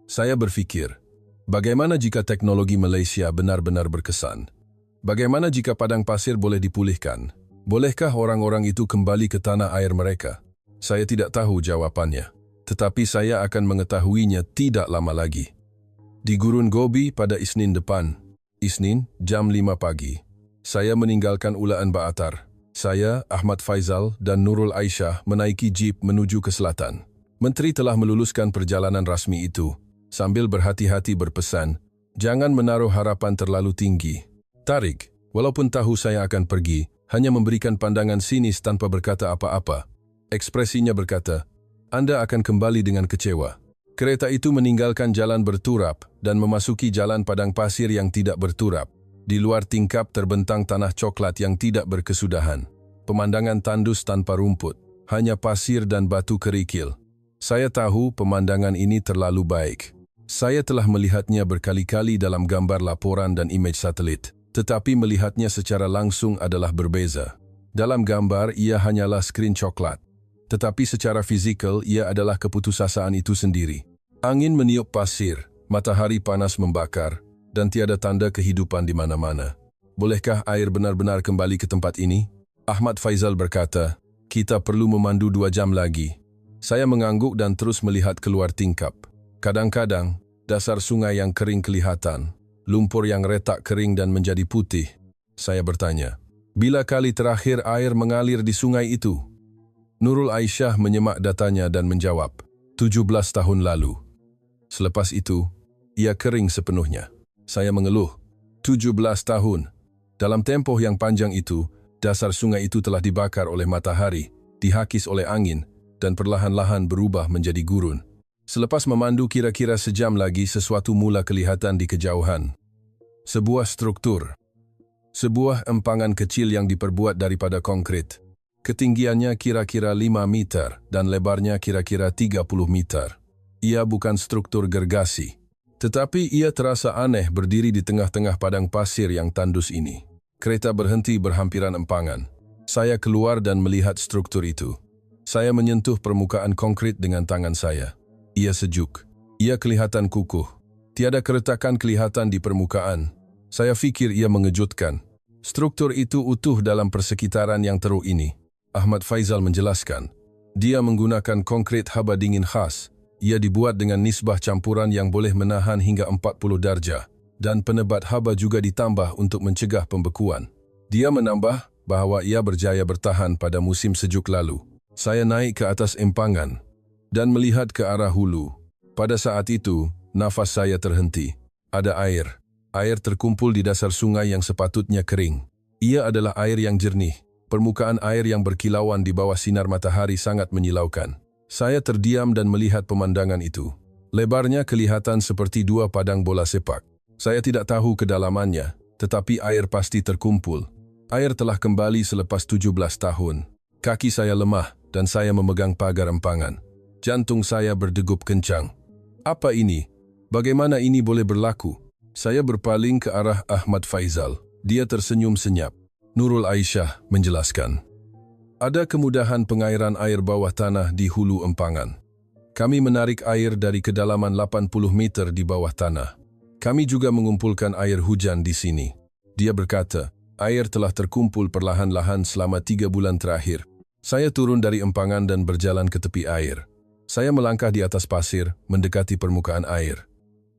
Saya berfikir, bagaimana jika teknologi Malaysia benar-benar berkesan? Bagaimana jika padang pasir boleh dipulihkan? Bolehkah orang-orang itu kembali ke tanah air mereka? Saya tidak tahu jawapannya, tetapi saya akan mengetahuinya tidak lama lagi. Di Gurun Gobi pada Isnin depan, Isnin jam 5 pagi. Saya meninggalkan Ulaan Baatar. Saya, Ahmad Faizal dan Nurul Aisyah menaiki jeep menuju ke selatan. Menteri telah meluluskan perjalanan rasmi itu, sambil berhati-hati berpesan, "Jangan menaruh harapan terlalu tinggi." Tarik, walaupun tahu saya akan pergi, hanya memberikan pandangan sinis tanpa berkata apa-apa. Ekspresinya berkata, "Anda akan kembali dengan kecewa." Kereta itu meninggalkan jalan berturap dan memasuki jalan padang pasir yang tidak berturap. Di luar tingkap terbentang tanah coklat yang tidak berkesudahan. Pemandangan tandus tanpa rumput, hanya pasir dan batu kerikil. Saya tahu pemandangan ini terlalu baik. Saya telah melihatnya berkali-kali dalam gambar laporan dan imej satelit, tetapi melihatnya secara langsung adalah berbeza. Dalam gambar ia hanyalah skrin coklat, tetapi secara fizikal ia adalah keputusasaan itu sendiri. Angin meniup pasir, matahari panas membakar, dan tiada tanda kehidupan di mana-mana. Bolehkah air benar-benar kembali ke tempat ini? Ahmad Faizal berkata, "Kita perlu memandu 2 jam lagi." Saya mengangguk dan terus melihat keluar tingkap. Kadang-kadang, dasar sungai yang kering kelihatan, lumpur yang retak kering dan menjadi putih. Saya bertanya, "Bila kali terakhir air mengalir di sungai itu?" Nurul Aisyah menyemak datanya dan menjawab, 17 tahun lalu. Selepas itu, ia kering sepenuhnya. Saya mengeluh, 17 tahun. Dalam tempoh yang panjang itu, dasar sungai itu telah dibakar oleh matahari, dihakis oleh angin, dan perlahan-lahan berubah menjadi gurun. Selepas memandu kira-kira sejam lagi, sesuatu mula kelihatan di kejauhan. Sebuah struktur. Sebuah empangan kecil yang diperbuat daripada konkrit. Ketinggiannya kira-kira 5 meter dan lebarnya kira-kira 30 meter. Ia bukan struktur gergasi. Tetapi ia terasa aneh berdiri di tengah-tengah padang pasir yang tandus ini. Kereta berhenti berhampiran empangan. Saya keluar dan melihat struktur itu. Saya menyentuh permukaan konkrit dengan tangan saya. Ia sejuk. Ia kelihatan kukuh. Tiada keretakan kelihatan di permukaan. Saya fikir ia mengejutkan. Struktur itu utuh dalam persekitaran yang teruk ini. Ahmad Faizal menjelaskan. Dia menggunakan konkrit haba dingin khas. Ia dibuat dengan nisbah campuran yang boleh menahan hingga 40 darjah, dan penebat haba juga ditambah untuk mencegah pembekuan. Dia menambah bahawa ia berjaya bertahan pada musim sejuk lalu. Saya naik ke atas empangan dan melihat ke arah hulu. Pada saat itu, nafas saya terhenti. Ada air. Air terkumpul di dasar sungai yang sepatutnya kering. Ia adalah air yang jernih. Permukaan air yang berkilauan di bawah sinar matahari sangat menyilaukan. Saya terdiam dan melihat pemandangan itu. Lebarnya kelihatan seperti 2 padang bola sepak. Saya tidak tahu kedalamannya, tetapi air pasti terkumpul. Air telah kembali selepas 17 tahun. Kaki saya lemah dan saya memegang pagar empangan. Jantung saya berdegup kencang. Apa ini? Bagaimana ini boleh berlaku? Saya berpaling ke arah Ahmad Faizal. Dia tersenyum senyap. Nurul Aisyah menjelaskan. Ada kemudahan pengairan air bawah tanah di hulu empangan. Kami menarik air dari kedalaman 80 meter di bawah tanah. Kami juga mengumpulkan air hujan di sini. Dia berkata, air telah terkumpul perlahan-lahan selama 3 bulan terakhir. Saya turun dari empangan dan berjalan ke tepi air. Saya melangkah di atas pasir, mendekati permukaan air.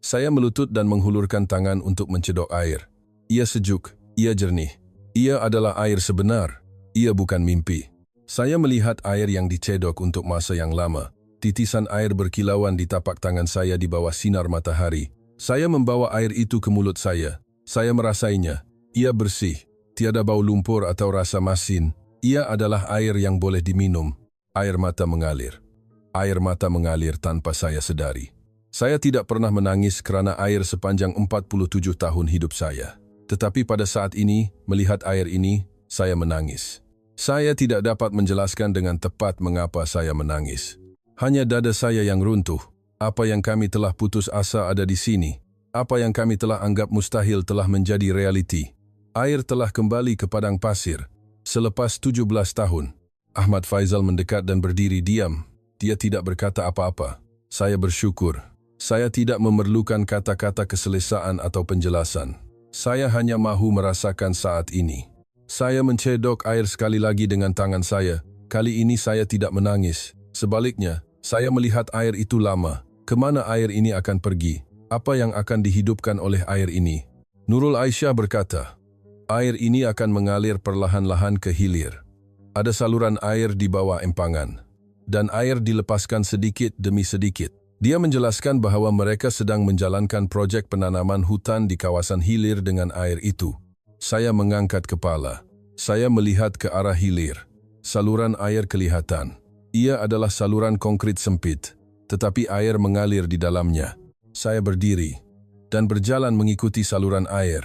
Saya melutut dan menghulurkan tangan untuk mencedok air. Ia sejuk, ia jernih. Ia adalah air sebenar. Ia bukan mimpi. Saya melihat air yang dicedok untuk masa yang lama. Titisan air berkilauan di tapak tangan saya di bawah sinar matahari. Saya membawa air itu ke mulut saya. Saya merasainya. Ia bersih. Tiada bau lumpur atau rasa masin. Ia adalah air yang boleh diminum. Air mata mengalir. Air mata mengalir tanpa saya sedari. Saya tidak pernah menangis kerana air sepanjang 47 tahun hidup saya. Tetapi pada saat ini, melihat air ini, saya menangis. Saya tidak dapat menjelaskan dengan tepat mengapa saya menangis. Hanya dada saya yang runtuh. Apa yang kami telah putus asa ada di sini. Apa yang kami telah anggap mustahil telah menjadi realiti. Air telah kembali ke padang pasir. Selepas 17 tahun, Ahmad Faizal mendekat dan berdiri diam. Dia tidak berkata apa-apa. Saya bersyukur. Saya tidak memerlukan kata-kata keselesaan atau penjelasan. Saya hanya mahu merasakan saat ini. Saya mencedok air sekali lagi dengan tangan saya. Kali ini saya tidak menangis. Sebaliknya, saya melihat air itu lama. Kemana air ini akan pergi? Apa yang akan dihidupkan oleh air ini? Nurul Aisyah berkata, air ini akan mengalir perlahan-lahan ke hilir. Ada saluran air di bawah empangan. Dan air dilepaskan sedikit demi sedikit. Dia menjelaskan bahawa mereka sedang menjalankan proyek penanaman hutan di kawasan hilir dengan air itu. Saya mengangkat kepala. Saya melihat ke arah hilir. Saluran air kelihatan. Ia adalah saluran konkrit sempit, tetapi air mengalir di dalamnya. Saya berdiri dan berjalan mengikuti saluran air.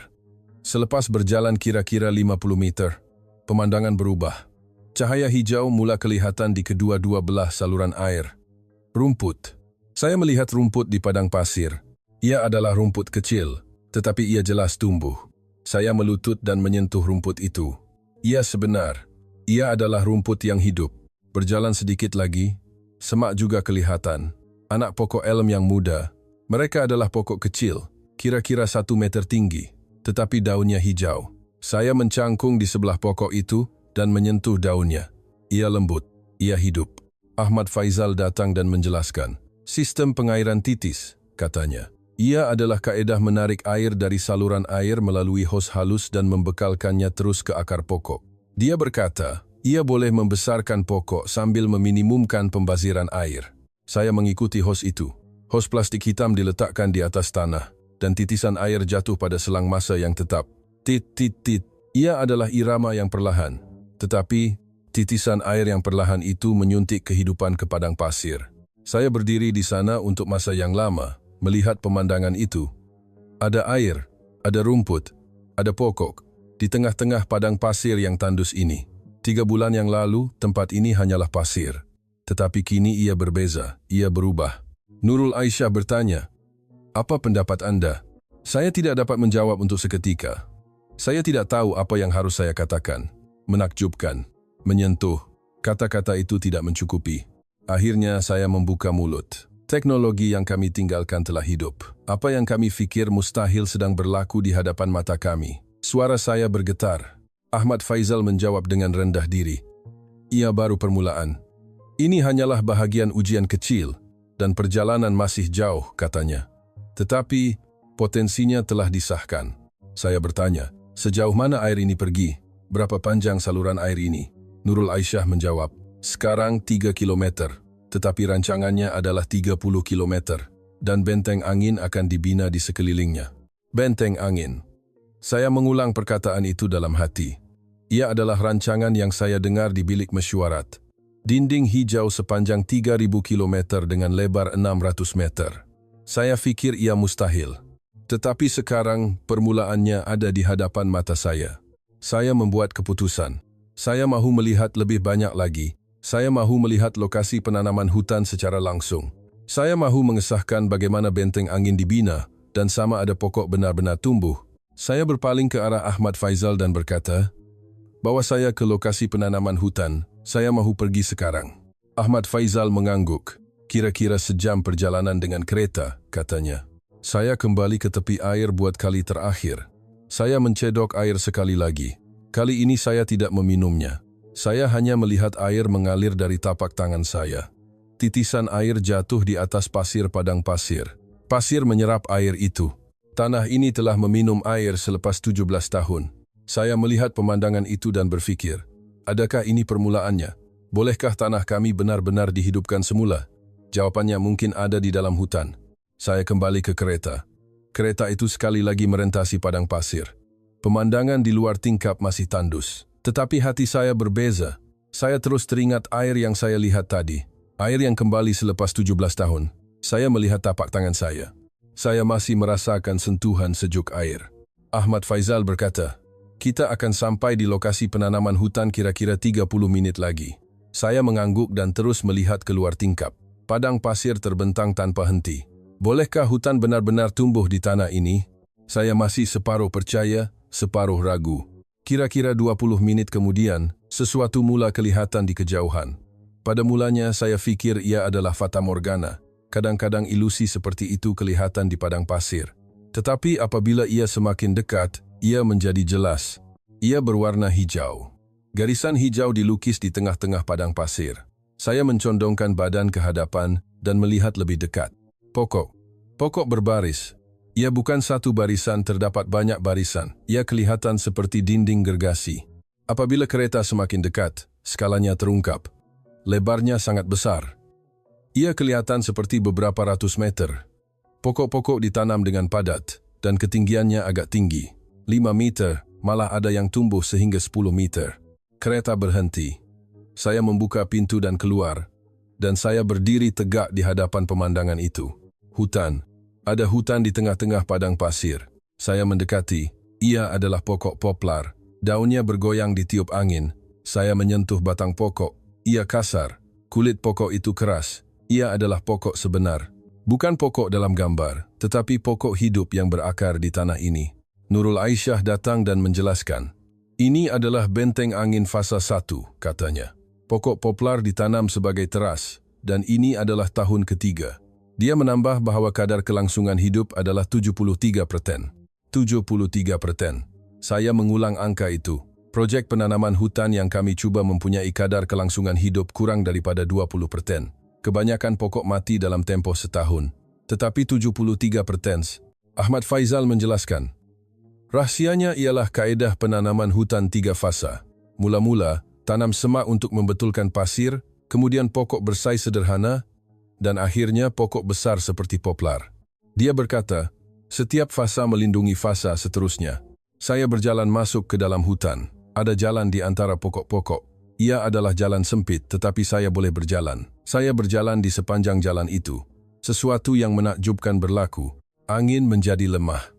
Selepas berjalan kira-kira 50 meter, pemandangan berubah. Cahaya hijau mula kelihatan di kedua-dua belah saluran air. Rumput. Saya melihat rumput di padang pasir. Ia adalah rumput kecil, tetapi ia jelas tumbuh. Saya melutut dan menyentuh rumput itu. Ia sebenar. Ia adalah rumput yang hidup. Berjalan sedikit lagi, semak juga kelihatan. Anak pokok elm yang muda. Mereka adalah pokok kecil, kira-kira 1 meter tinggi, tetapi daunnya hijau. Saya mencangkung di sebelah pokok itu dan menyentuh daunnya. Ia lembut, ia hidup. Ahmad Faizal datang dan menjelaskan. Sistem pengairan titis, katanya. Ia adalah kaedah menarik air dari saluran air melalui hos halus dan membekalkannya terus ke akar pokok. Dia berkata, ia boleh membesarkan pokok sambil meminimumkan pembaziran air. Saya mengikuti hos itu. Hos plastik hitam diletakkan di atas tanah, dan titisan air jatuh pada selang masa yang tetap. Tit-tit-tit. Ia adalah irama yang perlahan. Tetapi, titisan air yang perlahan itu menyuntik kehidupan ke padang pasir. Saya berdiri di sana untuk masa yang lama, melihat pemandangan itu. Ada air, ada rumput, ada pokok, di tengah-tengah padang pasir yang tandus ini. 3 bulan yang lalu, tempat ini hanyalah pasir. Tetapi kini ia berbeza, ia berubah. Nurul Aisyah bertanya, apa pendapat Anda? Saya tidak dapat menjawab untuk seketika. Saya tidak tahu apa yang harus saya katakan. Menakjubkan, menyentuh. Kata-kata itu tidak mencukupi. Akhirnya saya membuka mulut. Teknologi yang kami tinggalkan telah hidup. Apa yang kami fikir mustahil sedang berlaku di hadapan mata kami. Suara saya bergetar. Ahmad Faizal menjawab dengan rendah diri. Ia baru permulaan. Ini hanyalah bahagian ujian kecil dan perjalanan masih jauh, katanya. Tetapi potensinya telah disahkan. Saya bertanya, sejauh mana air ini pergi? Berapa panjang saluran air ini? Nurul Aisyah menjawab, sekarang 3 kilometer, tetapi rancangannya adalah 30 kilometer, dan benteng angin akan dibina di sekelilingnya. Benteng angin. Saya mengulang perkataan itu dalam hati. Ia adalah rancangan yang saya dengar di bilik mesyuarat. Dinding hijau sepanjang 3.000 kilometer dengan lebar 600 meter. Saya fikir ia mustahil. Tetapi sekarang permulaannya ada di hadapan mata saya. Saya membuat keputusan. Saya mahu melihat lebih banyak lagi. Saya mahu melihat lokasi penanaman hutan secara langsung. Saya mahu mengesahkan bagaimana benteng angin dibina dan sama ada pokok benar-benar tumbuh. Saya berpaling ke arah Ahmad Faizal dan berkata, bawa saya ke lokasi penanaman hutan. Saya mahu pergi sekarang. Ahmad Faizal mengangguk. Kira-kira sejam perjalanan dengan kereta, katanya. Saya kembali ke tepi air buat kali terakhir. Saya mencedok air sekali lagi. Kali ini saya tidak meminumnya. Saya hanya melihat air mengalir dari tapak tangan saya. Titisan air jatuh di atas pasir padang pasir. Pasir menyerap air itu. Tanah ini telah meminum air selepas 17 tahun. Saya melihat pemandangan itu dan berfikir, adakah ini permulaannya? Bolehkah tanah kami benar-benar dihidupkan semula? Jawabannya mungkin ada di dalam hutan. Saya kembali ke kereta. Kereta itu sekali lagi merentasi padang pasir. Pemandangan di luar tingkap masih tandus. Tetapi hati saya berbeza. Saya terus teringat air yang saya lihat tadi. Air yang kembali selepas 17 tahun. Saya melihat tapak tangan saya. Saya masih merasakan sentuhan sejuk air. Ahmad Faizal berkata, kita akan sampai di lokasi penanaman hutan kira-kira 30 menit lagi. Saya mengangguk dan terus melihat keluar tingkap. Padang pasir terbentang tanpa henti. Bolehkah hutan benar-benar tumbuh di tanah ini? Saya masih separuh percaya, separuh ragu. Kira-kira 20 menit kemudian, sesuatu mula kelihatan di kejauhan. Pada mulanya saya fikir ia adalah fata morgana. Kadang-kadang ilusi seperti itu kelihatan di padang pasir. Tetapi apabila ia semakin dekat, ia menjadi jelas. Ia berwarna hijau. Garisan hijau dilukis di tengah-tengah padang pasir. Saya mencondongkan badan ke hadapan dan melihat lebih dekat. Pokok. Pokok berbaris. Ia bukan satu barisan, terdapat banyak barisan. Ia kelihatan seperti dinding gergasi. Apabila kereta semakin dekat, skalanya terungkap. Lebarnya sangat besar. Ia kelihatan seperti beberapa ratus meter. Pokok-pokok ditanam dengan padat dan ketinggiannya agak tinggi. 5 meter, malah ada yang tumbuh sehingga 10 meter. Kereta berhenti. Saya membuka pintu dan keluar, dan saya berdiri tegak di hadapan pemandangan itu. Hutan. Ada hutan di tengah-tengah padang pasir. Saya mendekati. Ia adalah pokok poplar. Daunnya bergoyang ditiup angin. Saya menyentuh batang pokok. Ia kasar. Kulit pokok itu keras. Ia adalah pokok sebenar. Bukan pokok dalam gambar, tetapi pokok hidup yang berakar di tanah ini. Nurul Aisyah datang dan menjelaskan. Ini adalah benteng angin fasa 1, katanya. Pokok poplar ditanam sebagai teras, dan ini adalah tahun ketiga. Dia menambah bahwa kadar kelangsungan hidup adalah 73%. 73%. Saya mengulang angka itu. Projek penanaman hutan yang kami cuba mempunyai kadar kelangsungan hidup kurang daripada 20%. Kebanyakan pokok mati dalam tempoh setahun. Tetapi 73%. Ahmad Faizal menjelaskan. Rahsianya ialah kaedah penanaman hutan 3 fasa. Mula-mula, tanam semak untuk membetulkan pasir, kemudian pokok bersaiz sederhana, dan akhirnya pokok besar seperti poplar. Dia berkata, setiap fasa melindungi fasa seterusnya. Saya berjalan masuk ke dalam hutan. Ada jalan di antara pokok-pokok. Ia adalah jalan sempit, tetapi saya boleh berjalan. Saya berjalan di sepanjang jalan itu. Sesuatu yang menakjubkan berlaku. Angin menjadi lemah.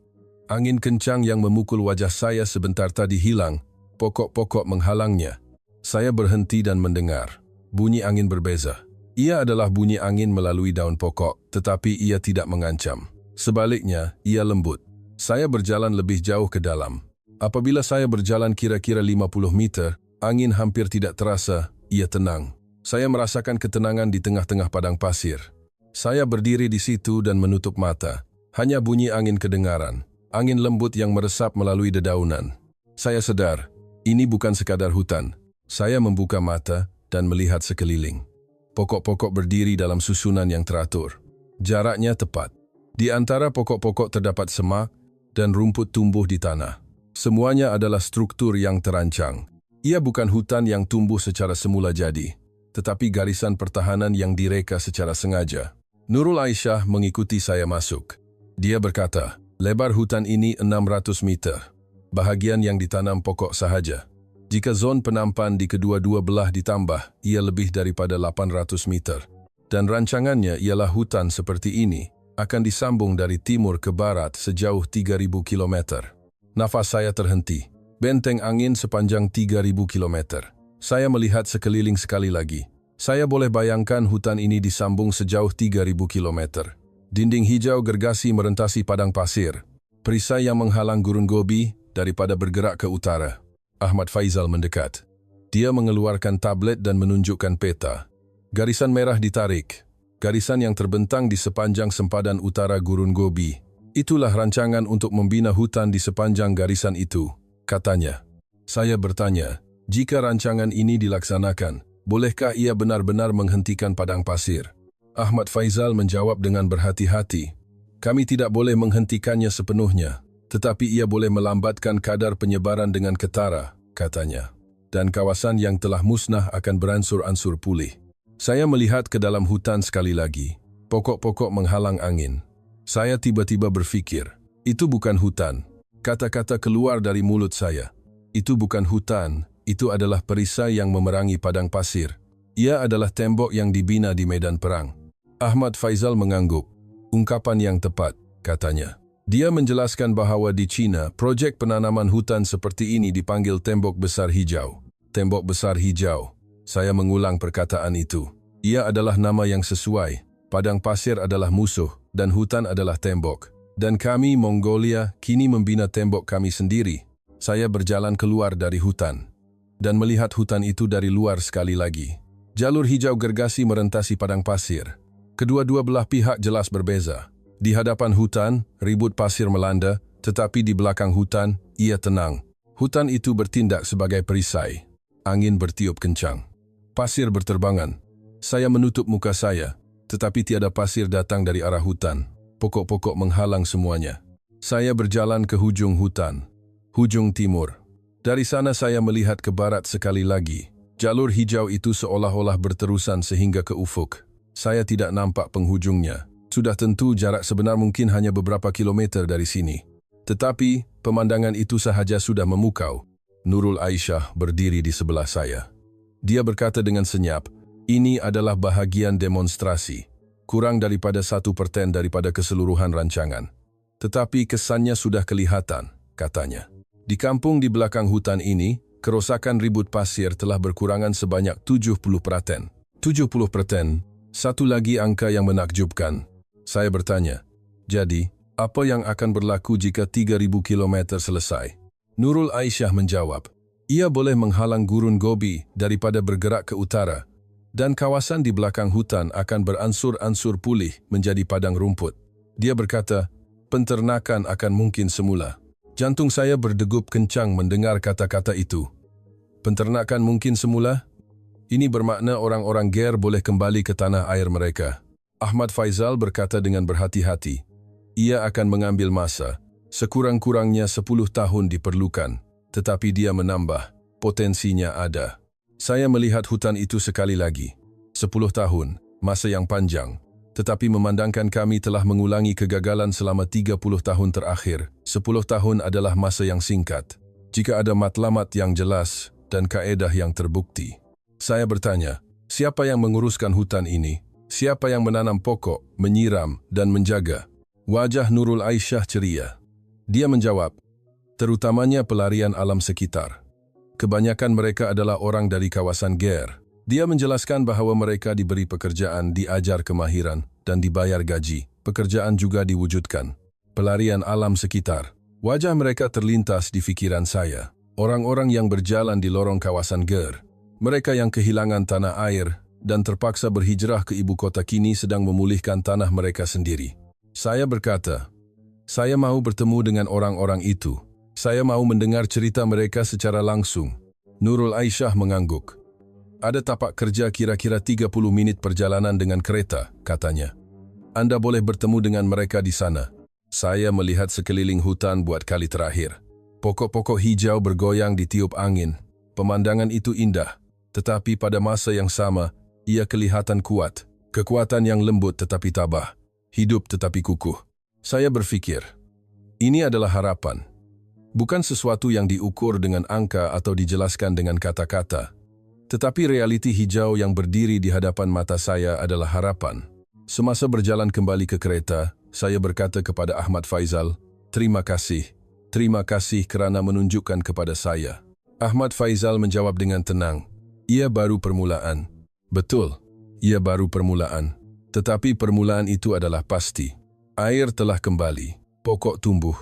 Angin kencang yang memukul wajah saya sebentar tadi hilang. Pokok-pokok menghalangnya. Saya berhenti dan mendengar. Bunyi angin berbeza. Ia adalah bunyi angin melalui daun pokok, tetapi ia tidak mengancam. Sebaliknya, ia lembut. Saya berjalan lebih jauh ke dalam. Apabila saya berjalan kira-kira 50 meter, angin hampir tidak terasa, ia tenang. Saya merasakan ketenangan di tengah-tengah padang pasir. Saya berdiri di situ dan menutup mata. Hanya bunyi angin kedengaran. Angin lembut yang meresap melalui dedaunan. Saya sadar, ini bukan sekadar hutan. Saya membuka mata dan melihat sekeliling. Pokok-pokok berdiri dalam susunan yang teratur. Jaraknya tepat. Di antara pokok-pokok terdapat semak dan rumput tumbuh di tanah. Semuanya adalah struktur yang terancang. Ia bukan hutan yang tumbuh secara semula jadi, tetapi garisan pertahanan yang direka secara sengaja. Nurul Aisyah mengikuti saya masuk. Dia berkata, lebar hutan ini 600 meter. Bahagian yang ditanam pokok sahaja. Jika zon penampan di kedua-dua belah ditambah, ia lebih daripada 800 meter. Dan rancangannya ialah hutan seperti ini akan disambung dari timur ke barat sejauh 3.000 kilometer. Nafas saya terhenti. Benteng angin sepanjang 3.000 kilometer. Saya melihat sekeliling sekali lagi. Saya boleh bayangkan hutan ini disambung sejauh 3.000 kilometer. Dinding hijau gergasi merentasi padang pasir. Perisai yang menghalang gurun Gobi daripada bergerak ke utara. Ahmad Faizal mendekat. Dia mengeluarkan tablet dan menunjukkan peta. Garisan merah ditarik. garisan yang terbentang di sepanjang sempadan utara Gurun Gobi. Itulah rancangan untuk membina hutan di sepanjang garisan itu, katanya. Saya bertanya, jika rancangan ini dilaksanakan, bolehkah ia benar-benar menghentikan padang pasir? Ahmad Faizal menjawab dengan berhati-hati, kami tidak boleh menghentikannya sepenuhnya, tetapi ia boleh melambatkan kadar penyebaran dengan ketara, katanya. Dan kawasan yang telah musnah akan beransur-ansur pulih. Saya melihat ke dalam hutan sekali lagi. Pokok-pokok menghalang angin. Saya tiba-tiba berpikir, itu bukan hutan. Kata-kata keluar dari mulut saya. Itu bukan hutan, itu adalah perisai yang memerangi padang pasir. Ia adalah tembok yang dibina di medan perang. Ahmad Faizal mengangguk. Ungkapan yang tepat, katanya. Dia menjelaskan bahawa di China, projek penanaman hutan seperti ini dipanggil tembok besar hijau. Tembok besar hijau. Saya mengulang perkataan itu. Ia adalah nama yang sesuai. Padang pasir adalah musuh, dan hutan adalah tembok. Dan kami, Mongolia, kini membina tembok kami sendiri. Saya berjalan keluar dari hutan. Dan melihat hutan itu dari luar sekali lagi. Jalur hijau gergasi merentasi padang pasir. Kedua-dua belah pihak jelas berbeza. Di hadapan hutan, ribut pasir melanda, tetapi di belakang hutan, ia tenang. Hutan itu bertindak sebagai perisai. Angin bertiup kencang. Pasir berterbangan. Saya menutup muka saya, tetapi tiada pasir datang dari arah hutan. Pokok-pokok menghalang semuanya. Saya berjalan ke hujung hutan. Hujung timur. Dari sana saya melihat ke barat sekali lagi. Jalur hijau itu seolah-olah berterusan sehingga ke ufuk. Saya tidak nampak penghujungnya. Sudah tentu jarak sebenar mungkin hanya beberapa kilometer dari sini. Tetapi, pemandangan itu sahaja sudah memukau. Nurul Aisyah berdiri di sebelah saya. Dia berkata dengan senyap, ini adalah bahagian demonstrasi. Kurang daripada 1% daripada keseluruhan rancangan. Tetapi kesannya sudah kelihatan, katanya. Di kampung di belakang hutan ini, kerosakan ribut pasir telah berkurangan sebanyak 70%. 70%, satu lagi angka yang menakjubkan. Saya bertanya, jadi, apa yang akan berlaku jika 3.000 kilometer selesai? Nurul Aisyah menjawab, ia boleh menghalang Gurun Gobi daripada bergerak ke utara, dan kawasan di belakang hutan akan beransur-ansur pulih menjadi padang rumput. Dia berkata, penternakan akan mungkin semula. Jantung saya berdegup kencang mendengar kata-kata itu. Penternakan mungkin semula? Ini bermakna orang-orang Ger boleh kembali ke tanah air mereka. Ahmad Faizal berkata dengan berhati-hati, ia akan mengambil masa, sekurang-kurangnya 10 tahun diperlukan, tetapi dia menambah, potensinya ada. Saya melihat hutan itu sekali lagi. 10 tahun, masa yang panjang, tetapi memandangkan kami telah mengulangi kegagalan selama 30 tahun terakhir, 10 tahun adalah masa yang singkat. Jika ada matlamat yang jelas dan kaedah yang terbukti. Saya bertanya, siapa yang menguruskan hutan ini? Siapa yang menanam pokok, menyiram, dan menjaga? Wajah Nurul Aisyah ceria. Dia menjawab, terutamanya pelarian alam sekitar. Kebanyakan mereka adalah orang dari kawasan Ger. Dia menjelaskan bahawa mereka diberi pekerjaan, diajar kemahiran, dan dibayar gaji. Pekerjaan juga diwujudkan. Pelarian alam sekitar. Wajah mereka terlintas di fikiran saya. Orang-orang yang berjalan di lorong kawasan Ger. Mereka yang kehilangan tanah air dan terpaksa berhijrah ke ibu kota kini sedang memulihkan tanah mereka sendiri. Saya berkata, saya mau bertemu dengan orang-orang itu. Saya mau mendengar cerita mereka secara langsung. Nurul Aisyah mengangguk. Ada tapak kerja kira-kira 30 menit perjalanan dengan kereta, katanya. Anda boleh bertemu dengan mereka di sana. Saya melihat sekeliling hutan buat kali terakhir. Pokok-pokok hijau bergoyang ditiup angin. Pemandangan itu indah, tetapi pada masa yang sama, ia kelihatan kuat. Kekuatan yang lembut tetapi tabah. Hidup tetapi kukuh. Saya berfikir, ini adalah harapan. Bukan sesuatu yang diukur dengan angka atau dijelaskan dengan kata-kata. Tetapi realiti hijau yang berdiri di hadapan mata saya adalah harapan. Semasa berjalan kembali ke kereta, saya berkata kepada Ahmad Faizal, terima kasih. Terima kasih kerana menunjukkan kepada saya. Ahmad Faizal menjawab dengan tenang, ia baru permulaan. Betul, ia baru permulaan. Tetapi permulaan itu adalah pasti. Air telah kembali, pokok tumbuh,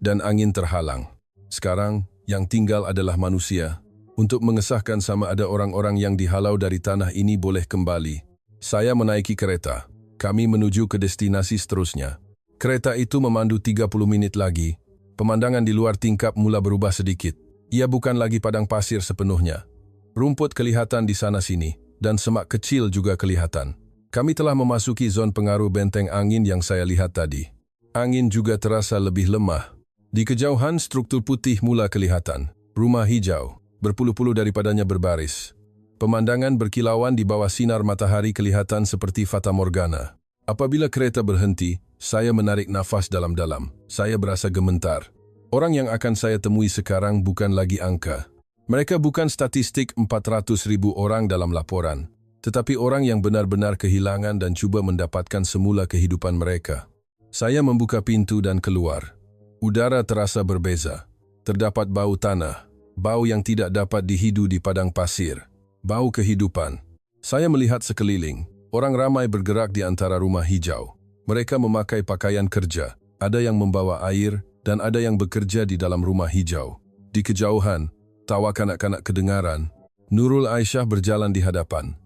dan angin terhalang. Sekarang, yang tinggal adalah manusia. Untuk mengesahkan sama ada orang-orang yang dihalau dari tanah ini boleh kembali. Saya menaiki kereta. Kami menuju ke destinasi seterusnya. Kereta itu memandu 30 menit lagi. Pemandangan di luar tingkap mula berubah sedikit. Ia bukan lagi padang pasir sepenuhnya. Rumput kelihatan di sana-sini, dan semak kecil juga kelihatan. Kami telah memasuki zon pengaruh benteng angin yang saya lihat tadi. Angin juga terasa lebih lemah. Di kejauhan struktur putih mula kelihatan. Rumah hijau, berpuluh-puluh daripadanya berbaris. Pemandangan berkilauan di bawah sinar matahari kelihatan seperti fata morgana. Apabila kereta berhenti, saya menarik nafas dalam-dalam. Saya berasa gemetar. Orang yang akan saya temui sekarang bukan lagi angka. Mereka bukan statistik 400.000 orang dalam laporan, tetapi orang yang benar-benar kehilangan dan cuba mendapatkan semula kehidupan mereka. Saya membuka pintu dan keluar. Udara terasa berbeza. Terdapat bau tanah, bau yang tidak dapat dihidu di padang pasir. Bau kehidupan. Saya melihat sekeliling. Orang ramai bergerak di antara rumah hijau. Mereka memakai pakaian kerja. Ada yang membawa air dan ada yang bekerja di dalam rumah hijau. Di kejauhan, tawa kanak-kanak kedengaran. Nurul Aisyah berjalan di hadapan.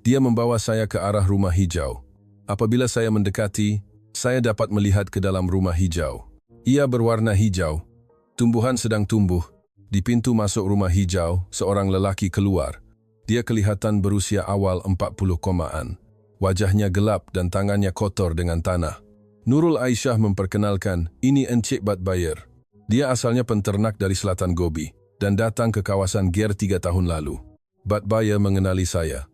Dia membawa saya ke arah rumah hijau. Apabila saya mendekati, saya dapat melihat ke dalam rumah hijau. Ia berwarna hijau. Tumbuhan sedang tumbuh. Di pintu masuk rumah hijau, seorang lelaki keluar. Dia kelihatan berusia awal 40-an. Wajahnya gelap dan tangannya kotor dengan tanah. Nurul Aisyah memperkenalkan, ini Encik Batbayer. Dia asalnya penternak dari selatan Gobi dan datang ke kawasan Ger 3 tahun lalu. Batbayer mengenali saya.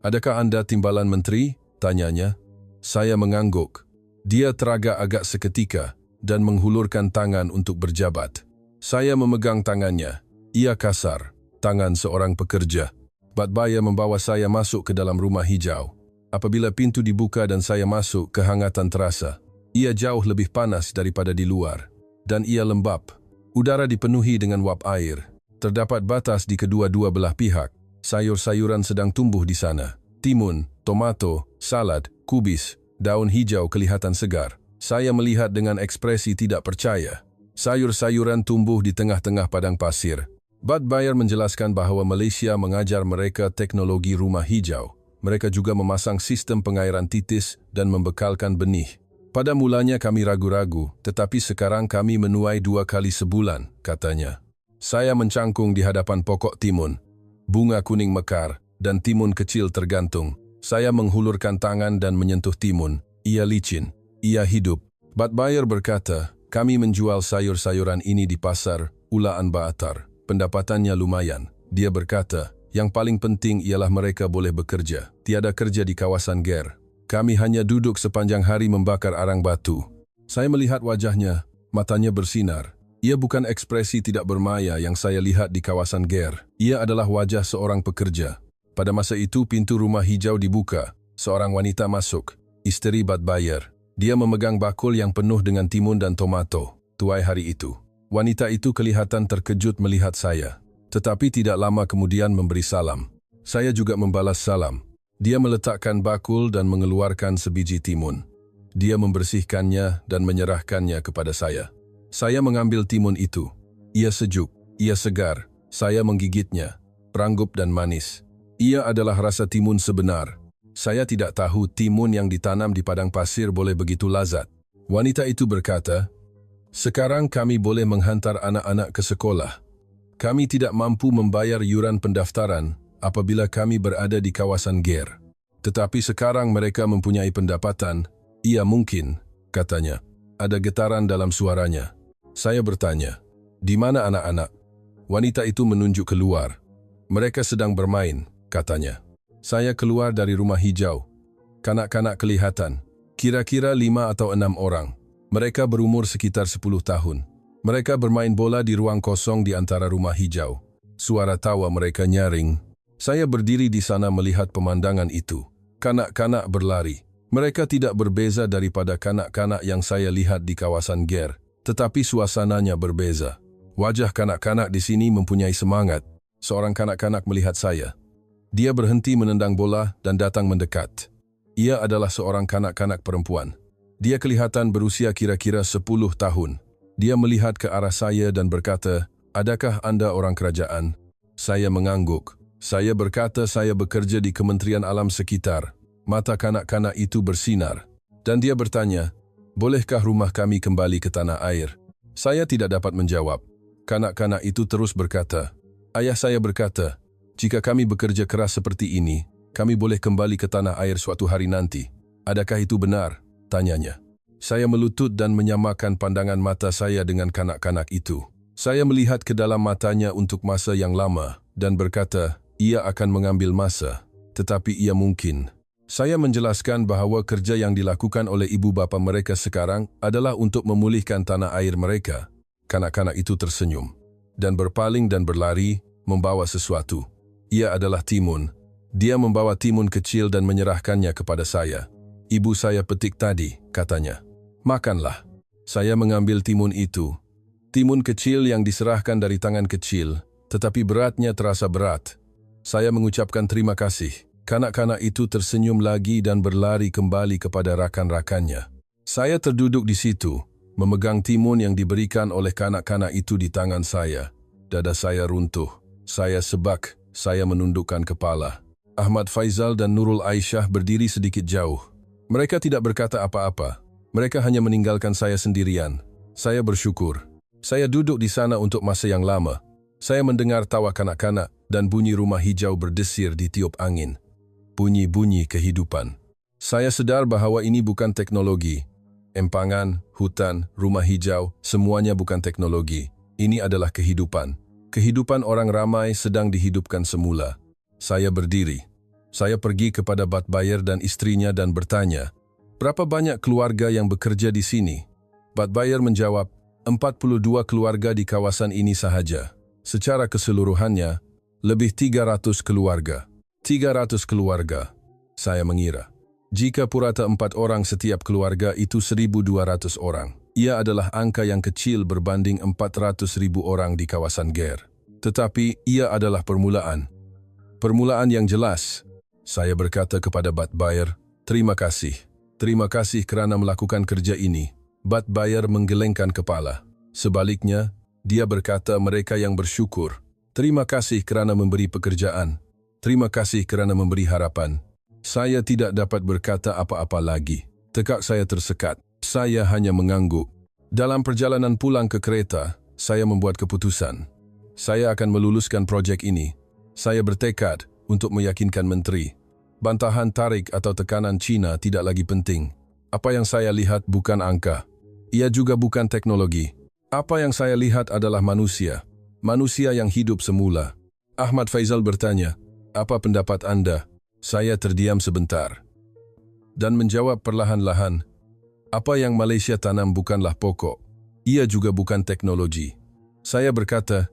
Adakah Anda timbalan menteri? Tanyanya. Saya mengangguk. Dia teragak agak seketika dan menghulurkan tangan untuk berjabat. Saya memegang tangannya. Ia kasar, tangan seorang pekerja. Batbayer membawa saya masuk ke dalam rumah hijau. Apabila pintu dibuka dan saya masuk, kehangatan terasa. Ia jauh lebih panas daripada di luar. Dan ia lembab. Udara dipenuhi dengan uap air. Terdapat batas di kedua-dua belah pihak. Sayur-sayuran sedang tumbuh di sana. Timun, tomato, salad, kubis, daun hijau kelihatan segar. Saya melihat dengan ekspresi tidak percaya. Sayur-sayuran tumbuh di tengah-tengah padang pasir. Batbayer menjelaskan bahawa Malaysia mengajar mereka teknologi rumah hijau. Mereka juga memasang sistem pengairan titis dan membekalkan benih. Pada mulanya kami ragu-ragu, tetapi sekarang kami menuai 2 kali sebulan, katanya. Saya mencangkung di hadapan pokok timun. Bunga kuning mekar dan timun kecil tergantung. Saya menghulurkan tangan dan menyentuh timun. Ia licin. Ia hidup. Batbayer berkata, kami menjual sayur-sayuran ini di pasar Ulaan Baatar. Pendapatannya lumayan. Dia berkata, yang paling penting ialah mereka boleh bekerja. Tiada kerja di kawasan Ger. Kami hanya duduk sepanjang hari membakar arang batu. Saya melihat wajahnya, matanya bersinar. Ia bukan ekspresi tidak bermaya yang saya lihat di kawasan Ger. Ia adalah wajah seorang pekerja. Pada masa itu pintu rumah hijau dibuka. Seorang wanita masuk, isteri Batbayer. Dia memegang bakul yang penuh dengan timun dan tomato. Tuai hari itu. Wanita itu kelihatan terkejut melihat saya, tetapi tidak lama kemudian memberi salam. Saya juga membalas salam. Dia meletakkan bakul dan mengeluarkan sebiji timun. Dia membersihkannya dan menyerahkannya kepada saya. Saya mengambil timun itu. Ia sejuk, ia segar. Saya menggigitnya, ranggup dan manis. Ia adalah rasa timun sebenar. Saya tidak tahu timun yang ditanam di padang pasir boleh begitu lazat. Wanita itu berkata, sekarang kami boleh menghantar anak-anak ke sekolah. Kami tidak mampu membayar yuran pendaftaran apabila kami berada di kawasan Ger. Tetapi sekarang mereka mempunyai pendapatan. Ia mungkin, katanya. Ada getaran dalam suaranya. Saya bertanya, di mana anak-anak? Wanita itu menunjuk keluar. Mereka sedang bermain, katanya. Saya keluar dari rumah hijau. Kanak-kanak kelihatan. Kira-kira 5 atau 6 orang. Mereka berumur sekitar 10 tahun. Mereka bermain bola di ruang kosong di antara rumah hijau. Suara tawa mereka nyaring. Saya berdiri di sana melihat pemandangan itu. Kanak-kanak berlari. Mereka tidak berbeza daripada kanak-kanak yang saya lihat di kawasan Ger, tetapi suasananya berbeza. Wajah kanak-kanak di sini mempunyai semangat. Seorang kanak-kanak melihat saya. Dia berhenti menendang bola dan datang mendekat. Ia adalah seorang kanak-kanak perempuan. Dia kelihatan berusia kira-kira 10 tahun. Dia melihat ke arah saya dan berkata, adakah Anda orang kerajaan? Saya mengangguk. Saya berkata saya bekerja di Kementerian Alam Sekitar. Mata kanak-kanak itu bersinar. Dan dia bertanya, "Bolehkah rumah kami kembali ke tanah air?" Saya tidak dapat menjawab. Kanak-kanak itu terus berkata, "Ayah saya berkata, jika kami bekerja keras seperti ini, kami boleh kembali ke tanah air suatu hari nanti. Adakah itu benar?" tanyanya. Saya melutut dan menyamakan pandangan mata saya dengan kanak-kanak itu. Saya melihat ke dalam matanya untuk masa yang lama dan berkata, ia akan mengambil masa, tetapi ia mungkin. Saya menjelaskan bahawa kerja yang dilakukan oleh ibu bapa mereka sekarang adalah untuk memulihkan tanah air mereka. Kanak-kanak itu tersenyum dan berpaling dan berlari membawa sesuatu. Ia adalah timun. Dia membawa timun kecil dan menyerahkannya kepada saya. "Ibu saya petik tadi," katanya. "Makanlah." Saya mengambil timun itu. Timun kecil yang diserahkan dari tangan kecil, tetapi beratnya terasa berat. Saya mengucapkan terima kasih. Kanak-kanak itu tersenyum lagi dan berlari kembali kepada rakan-rakannya. Saya terduduk di situ, memegang timun yang diberikan oleh kanak-kanak itu di tangan saya. Dada saya runtuh. Saya sebak. Saya menundukkan kepala. Ahmad Faizal dan Nurul Aisyah berdiri sedikit jauh. Mereka tidak berkata apa-apa. Mereka hanya meninggalkan saya sendirian. Saya bersyukur. Saya duduk di sana untuk masa yang lama. Saya mendengar tawa kanak-kanak dan bunyi rumah hijau berdesir ditiup angin. Bunyi-bunyi kehidupan. Saya sadar bahawa ini bukan teknologi. Empangan, hutan, rumah hijau, semuanya bukan teknologi. Ini adalah kehidupan. Kehidupan orang ramai sedang dihidupkan semula. Saya berdiri. Saya pergi kepada Batbayer dan istrinya dan bertanya, "Berapa banyak keluarga yang bekerja di sini?" Batbayer menjawab, 42 keluarga di kawasan ini sahaja. Secara keseluruhannya, lebih 300 keluarga. 300 keluarga. Saya mengira. Jika purata 4 orang setiap keluarga itu 1.200 orang. Ia adalah angka yang kecil berbanding 400.000 orang di kawasan Ger. Tetapi ia adalah permulaan. Permulaan yang jelas. Saya berkata kepada Batbayer, "Terima kasih. Terima kasih kerana melakukan kerja ini." Batbayer menggelengkan kepala. Sebaliknya, dia berkata mereka yang bersyukur. "Terima kasih kerana memberi pekerjaan. Terima kasih kerana memberi harapan." Saya tidak dapat berkata apa-apa lagi. Tekak saya tersekat. Saya hanya mengangguk. Dalam perjalanan pulang ke kereta, saya membuat keputusan. Saya akan meluluskan projek ini. Saya bertekad untuk meyakinkan menteri. Bantahan tarik atau tekanan Cina tidak lagi penting. Apa yang saya lihat bukan angka. Ia juga bukan teknologi. Apa yang saya lihat adalah manusia. Manusia yang hidup semula. Ahmad Faizal bertanya, "Apa pendapat Anda?" Saya terdiam sebentar dan menjawab perlahan-lahan, "Apa yang Malaysia tanam bukanlah pokok. Ia juga bukan teknologi." Saya berkata,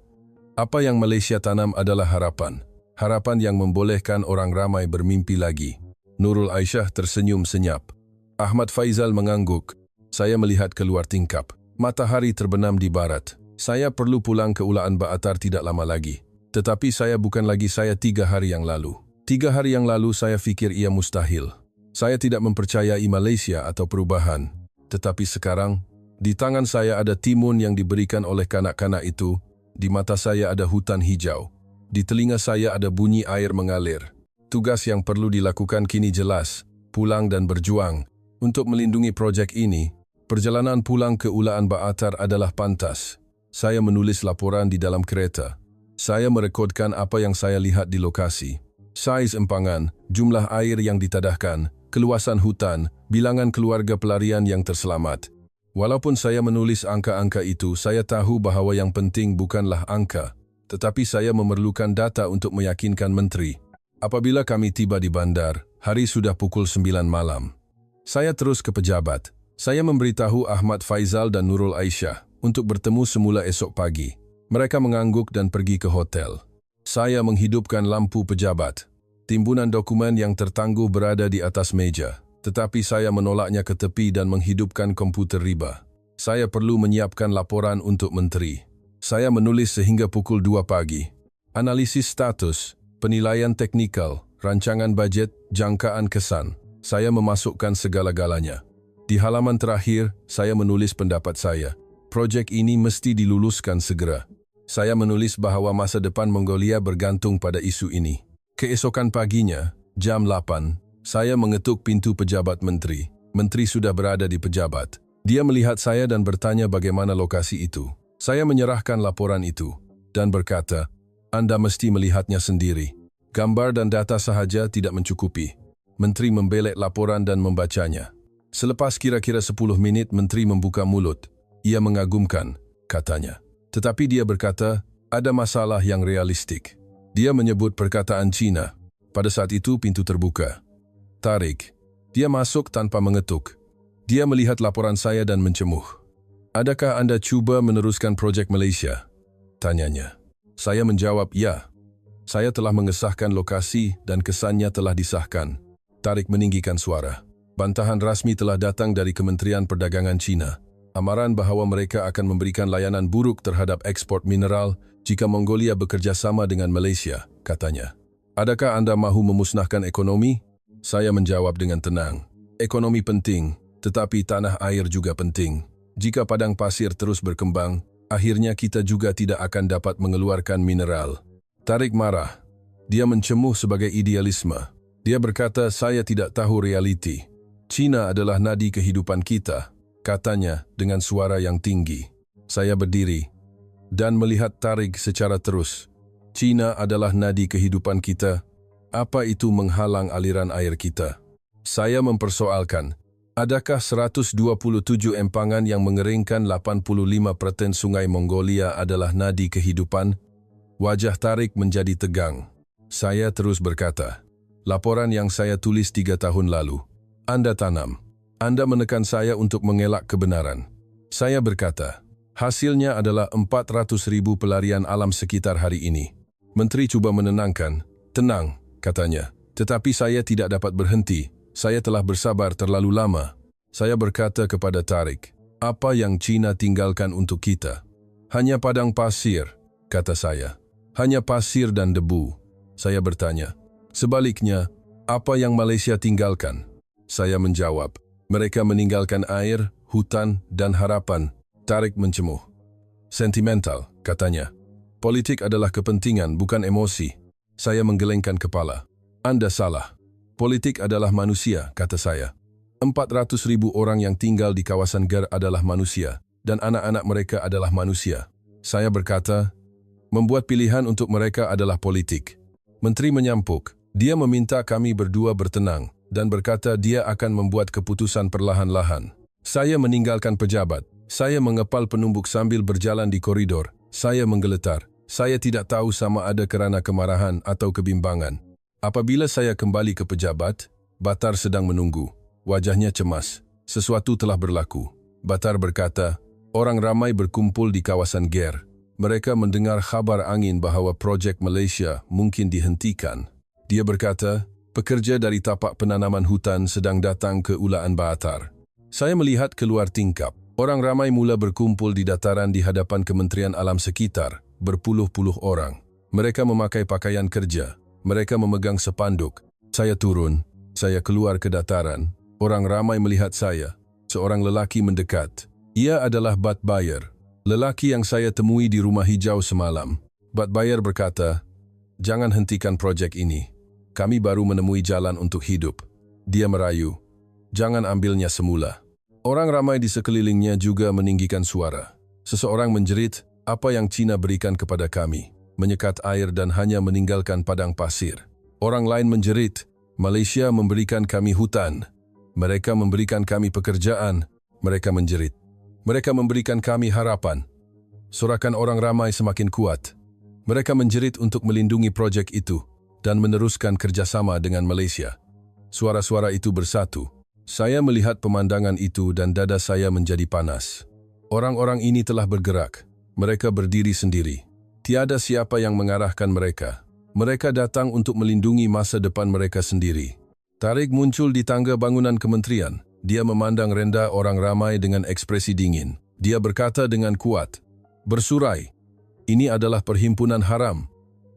"Apa yang Malaysia tanam adalah harapan. Harapan yang membolehkan orang ramai bermimpi lagi." Nurul Aisyah tersenyum senyap. Ahmad Faizal mengangguk. Saya melihat keluar tingkap. Matahari terbenam di barat. Saya perlu pulang ke Ulaan Baatar tidak lama lagi. Tetapi saya bukan lagi saya 3 hari yang lalu. 3 hari yang lalu saya fikir ia mustahil. Saya tidak mempercayai Malaysia atau perubahan. Tetapi sekarang, di tangan saya ada timun yang diberikan oleh kanak-kanak itu. Di mata saya ada hutan hijau. Di telinga saya ada bunyi air mengalir. Tugas yang perlu dilakukan kini jelas, pulang dan berjuang. Untuk melindungi projek ini, perjalanan pulang ke Ulaan Baatar adalah pantas. Saya menulis laporan di dalam kereta. Saya merekodkan apa yang saya lihat di lokasi. Saiz empangan, jumlah air yang ditadahkan, keluasan hutan, bilangan keluarga pelarian yang terselamat. Walaupun saya menulis angka-angka itu, saya tahu bahawa yang penting bukanlah angka, tetapi saya memerlukan data untuk meyakinkan menteri. Apabila kami tiba di bandar, hari sudah pukul 9 malam. Saya terus ke pejabat. Saya memberitahu Ahmad Faizal dan Nurul Aisyah untuk bertemu semula esok pagi. Mereka mengangguk dan pergi ke hotel. Saya menghidupkan lampu pejabat. Timbunan dokumen yang tertangguh berada di atas meja, tetapi saya menolaknya ke tepi dan menghidupkan komputer riba. Saya perlu menyiapkan laporan untuk menteri. Saya menulis sehingga pukul 2 pagi. Analisis status, penilaian teknikal, rancangan bajet, jangkaan kesan. Saya memasukkan segala-galanya. Di halaman terakhir, saya menulis pendapat saya. Projek ini mesti diluluskan segera. Saya menulis bahawa masa depan Mongolia bergantung pada isu ini. Keesokan paginya, jam 8, Saya mengetuk pintu pejabat menteri. Menteri sudah berada di pejabat. Dia melihat saya dan bertanya bagaimana lokasi itu. Saya menyerahkan laporan itu dan berkata, Anda mesti melihatnya sendiri. Gambar dan data sahaja tidak mencukupi. Menteri membelek laporan dan membacanya. Selepas kira-kira 10 menit, Menteri membuka mulut. Ia mengagumkan, katanya. Tetapi dia berkata, ada masalah yang realistik. Dia menyebut perkataan Cina. Pada saat itu pintu terbuka. Tarik. Dia masuk tanpa mengetuk. Dia melihat laporan saya dan mencemuh. Adakah Anda cuba meneruskan proyek Malaysia? Tanyanya. Saya menjawab, ya. Saya telah mengesahkan lokasi dan kesannya telah disahkan. Tarik meninggikan suara. Bantahan rasmi telah datang dari Kementerian Perdagangan Cina. Amaran bahawa mereka akan memberikan layanan buruk terhadap ekspor mineral jika Mongolia bekerja sama dengan Malaysia, katanya. Adakah Anda mahu memusnahkan ekonomi? Saya menjawab dengan tenang. Ekonomi penting, tetapi tanah air juga penting. Jika padang pasir terus berkembang, akhirnya kita juga tidak akan dapat mengeluarkan mineral. Tarik marah. Dia mencemuh sebagai idealisme. Dia berkata, saya tidak tahu realiti. Cina adalah nadi kehidupan kita, katanya dengan suara yang tinggi. Saya berdiri dan melihat Tarik secara terus. Cina adalah nadi kehidupan kita. Apa itu menghalang aliran air kita? Saya mempersoalkan, adakah 127 empangan yang mengeringkan 85% sungai Mongolia adalah nadi kehidupan? Wajah Tarik menjadi tegang. Saya terus berkata, laporan yang saya tulis 3 tahun lalu. Anda tanam. Anda menekan saya untuk mengelak kebenaran. Saya berkata, hasilnya adalah 400.000 pelarian alam sekitar hari ini. Menteri cuba menenangkan. Tenang, katanya. Tetapi saya tidak dapat berhenti. Saya telah bersabar terlalu lama. Saya berkata kepada Tarik, apa yang Cina tinggalkan untuk kita? Hanya padang pasir, kata saya. Hanya pasir dan debu. Saya bertanya. Sebaliknya, apa yang Malaysia tinggalkan? Saya menjawab, mereka meninggalkan air, hutan, dan harapan. Tarik mencemuh. Sentimental, katanya. Politik adalah kepentingan, bukan emosi. Saya menggelengkan kepala. Anda salah. Politik adalah manusia, kata saya. 400.000 orang yang tinggal di kawasan Ger adalah manusia, dan anak-anak mereka adalah manusia. Saya berkata, membuat pilihan untuk mereka adalah politik. Menteri menyampuk. Dia meminta kami berdua bertenang, dan berkata dia akan membuat keputusan perlahan-lahan. Saya meninggalkan pejabat. Saya mengepal penumbuk sambil berjalan di koridor. Saya menggeletar. Saya tidak tahu sama ada kerana kemarahan atau kebimbangan. Apabila saya kembali ke pejabat, Batar sedang menunggu. Wajahnya cemas. Sesuatu telah berlaku. Batar berkata, orang ramai berkumpul di kawasan Ger. Mereka mendengar khabar angin bahawa projek Malaysia mungkin dihentikan. Dia berkata, pekerja dari tapak penanaman hutan sedang datang ke ulaan Batar. Saya melihat keluar tingkap. Orang ramai mula berkumpul di dataran di hadapan Kementerian Alam Sekitar, berpuluh-puluh orang. Mereka memakai pakaian kerja. Mereka memegang sepanduk. Saya turun. Saya keluar ke dataran. Orang ramai melihat saya. Seorang lelaki mendekat. Ia adalah Bat Bayer, lelaki yang saya temui di rumah hijau semalam. Bat Bayer berkata, jangan hentikan projek ini. Kami baru menemui jalan untuk hidup. Dia merayu. Jangan ambilnya semula. Orang ramai di sekelilingnya juga meninggikan suara. Seseorang menjerit, apa yang Cina berikan kepada kami? Menyekat air dan hanya meninggalkan padang pasir. Orang lain menjerit, Malaysia memberikan kami hutan. Mereka memberikan kami pekerjaan. Mereka menjerit. Mereka memberikan kami harapan. Sorakan orang ramai semakin kuat. Mereka menjerit untuk melindungi projek itu dan meneruskan kerjasama dengan Malaysia. Suara-suara itu bersatu. Saya melihat pemandangan itu dan dada saya menjadi panas. Orang-orang ini telah bergerak. Mereka berdiri sendiri. Tiada siapa yang mengarahkan mereka. Mereka datang untuk melindungi masa depan mereka sendiri. Tarik muncul di tangga bangunan kementerian. Dia memandang rendah orang ramai dengan ekspresi dingin. Dia berkata dengan kuat, bersurai, ini adalah perhimpunan haram.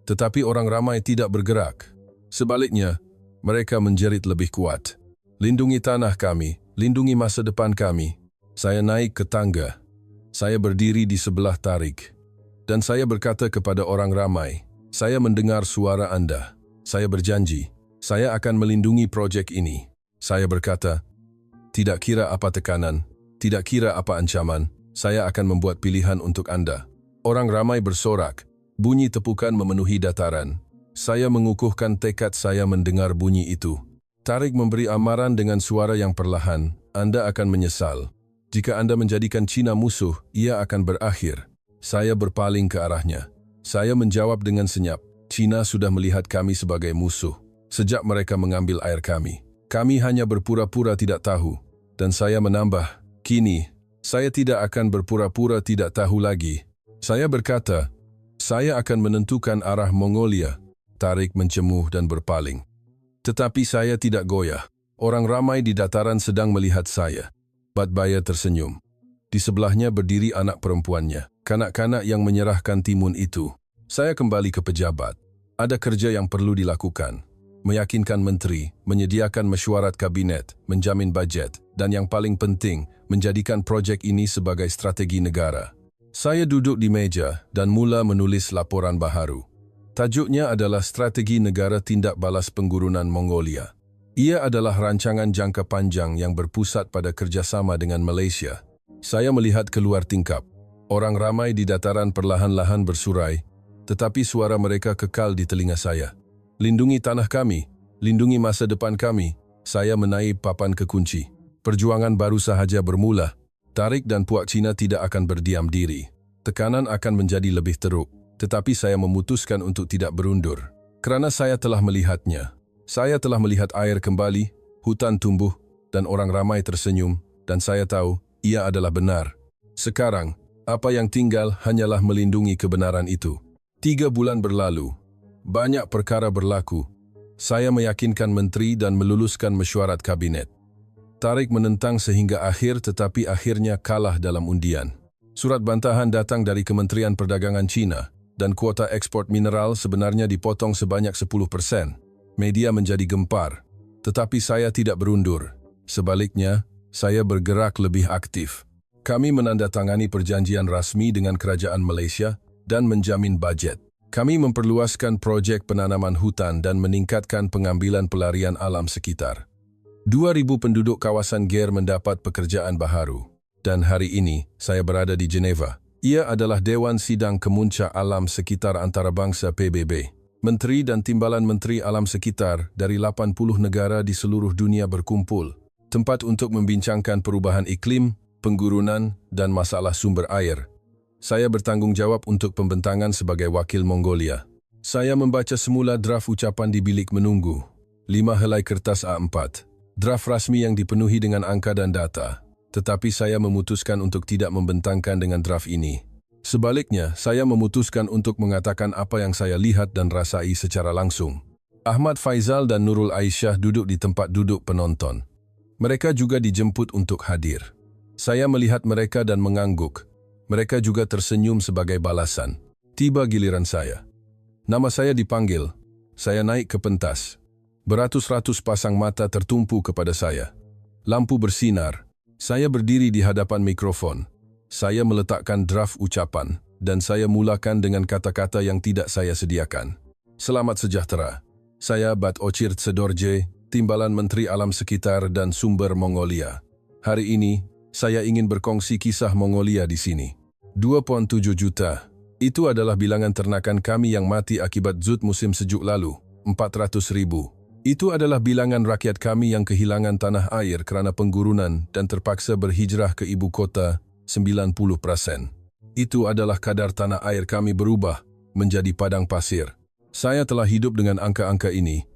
Tetapi orang ramai tidak bergerak. Sebaliknya, mereka menjerit lebih kuat. Lindungi tanah kami, lindungi masa depan kami. Saya naik ke tangga. Saya berdiri di sebelah Tarik. Dan saya berkata kepada orang ramai, saya mendengar suara Anda. Saya berjanji, Saya akan melindungi proyek ini. Saya berkata, tidak kira apa tekanan, tidak kira apa ancaman, saya akan membuat pilihan untuk Anda. Orang ramai bersorak, bunyi tepukan memenuhi dataran. Saya mengukuhkan tekad saya mendengar bunyi itu. Tariq memberi amaran dengan suara yang perlahan, Anda akan menyesal. Jika Anda menjadikan Cina musuh, ia akan berakhir. Saya berpaling ke arahnya. Saya menjawab dengan senyap, Cina sudah melihat kami sebagai musuh. Sejak mereka mengambil air kami. Kami hanya berpura-pura tidak tahu. Dan saya menambah, kini, saya tidak akan berpura-pura tidak tahu lagi. Saya berkata, saya akan menentukan arah Mongolia. Tariq mencemuh dan berpaling. Tetapi saya tidak goyah. Orang ramai di dataran sedang melihat saya. Batbaya tersenyum. Di sebelahnya berdiri anak perempuannya, kanak-kanak yang menyerahkan timun itu. Saya kembali ke pejabat. Ada kerja yang perlu dilakukan. Meyakinkan menteri, menyediakan mesyuarat kabinet, menjamin bajet, dan yang paling penting, menjadikan proyek ini sebagai strategi negara. Saya duduk di meja dan mula menulis laporan baharu. Tajuknya adalah Strategi Negara Tindak Balas Penggurunan Mongolia. Ia adalah rancangan jangka panjang yang berpusat pada kerjasama dengan Malaysia. Saya melihat keluar tingkap. Orang ramai di dataran perlahan-lahan bersurai, tetapi suara mereka kekal di telinga saya. Lindungi tanah kami, lindungi masa depan kami. Saya menaip papan kekunci. Perjuangan baru sahaja bermula. Tariq dan puak Cina tidak akan berdiam diri. Tekanan akan menjadi lebih teruk, tetapi saya memutuskan untuk tidak berundur. Kerana saya telah melihatnya. Saya telah melihat air kembali, hutan tumbuh, dan orang ramai tersenyum, dan saya tahu, ia adalah benar. Sekarang, apa yang tinggal hanyalah melindungi kebenaran itu. 3 bulan berlalu. Banyak perkara berlaku. Saya meyakinkan menteri dan meluluskan mesyuarat kabinet. Tariq menentang sehingga akhir tetapi akhirnya kalah dalam undian. Surat bantahan datang dari Kementerian Perdagangan Cina dan kuota ekspor mineral sebenarnya dipotong sebanyak 10%. Media menjadi gempar. Tetapi saya tidak berundur. Sebaliknya, saya bergerak lebih aktif. Kami menandatangani perjanjian rasmi dengan kerajaan Malaysia dan menjamin bajet. Kami memperluaskan proyek penanaman hutan dan meningkatkan pengambilan pelarian alam sekitar. 2,000 penduduk kawasan Ger mendapat pekerjaan baharu. Dan hari ini, saya berada di Geneva. Ia adalah Dewan Sidang Kemuncak Alam Sekitar Antarabangsa PBB. Menteri dan timbalan menteri alam sekitar dari 80 negara di seluruh dunia berkumpul. Tempat untuk membincangkan perubahan iklim, penggurunan, dan masalah sumber air. Saya bertanggung jawab untuk pembentangan sebagai wakil Mongolia. Saya membaca semula draft ucapan di bilik menunggu. 5 helai kertas A4. Draft rasmi yang dipenuhi dengan angka dan data. Tetapi saya memutuskan untuk tidak membentangkan dengan draft ini. Sebaliknya, saya memutuskan untuk mengatakan apa yang saya lihat dan rasai secara langsung. Ahmad Faizal dan Nurul Aisyah duduk di tempat duduk penonton. Mereka juga dijemput untuk hadir. Saya melihat mereka dan mengangguk. Mereka juga tersenyum sebagai balasan. Tiba giliran saya. Nama saya dipanggil. Saya naik ke pentas. Beratus-ratus pasang mata tertumpu kepada saya. Lampu bersinar. Saya berdiri di hadapan mikrofon. Saya meletakkan draft ucapan dan saya mulakan dengan kata-kata yang tidak saya sediakan. Selamat sejahtera. Saya Bat Ochir Tsedorje, Timbalan Menteri Alam Sekitar dan Sumber Mongolia. Hari ini, saya ingin berkongsi kisah Mongolia di sini. 2,7 juta. Itu adalah bilangan ternakan kami yang mati akibat zut musim sejuk lalu, 400,000. Itu adalah bilangan rakyat kami yang kehilangan tanah air kerana penggurunan dan terpaksa berhijrah ke ibu kota, 90%. Itu adalah kadar tanah air kami berubah menjadi padang pasir. Saya telah hidup dengan angka-angka ini.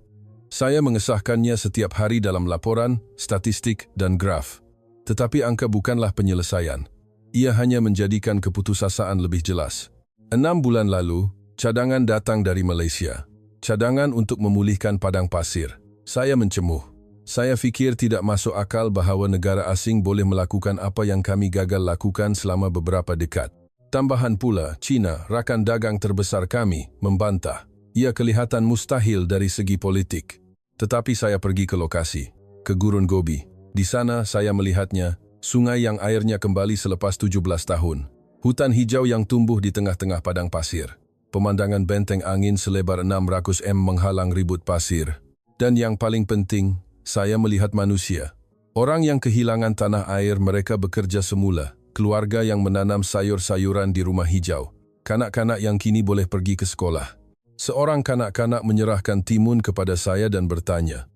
Saya mengesahkannya setiap hari dalam laporan, statistik, dan graf. Tetapi angka bukanlah penyelesaian. Ia hanya menjadikan keputusasaan lebih jelas. 6 bulan lalu, cadangan datang dari Malaysia. Cadangan untuk memulihkan padang pasir. Saya mencemuh. Saya fikir tidak masuk akal bahawa negara asing boleh melakukan apa yang kami gagal lakukan selama beberapa dekad. Tambahan pula, China, rakan dagang terbesar kami, membantah. Ia kelihatan mustahil dari segi politik. Tetapi saya pergi ke lokasi, ke Gurun Gobi. Di sana saya melihatnya, sungai yang airnya kembali selepas 17 tahun. Hutan hijau yang tumbuh di tengah-tengah padang pasir. Pemandangan benteng angin selebar 600 m menghalang ribut pasir. Dan yang paling penting, saya melihat manusia. Orang yang kehilangan tanah air mereka bekerja semula, keluarga yang menanam sayur-sayuran di rumah hijau, kanak-kanak yang kini boleh pergi ke sekolah. Seorang kanak-kanak menyerahkan timun kepada saya dan bertanya,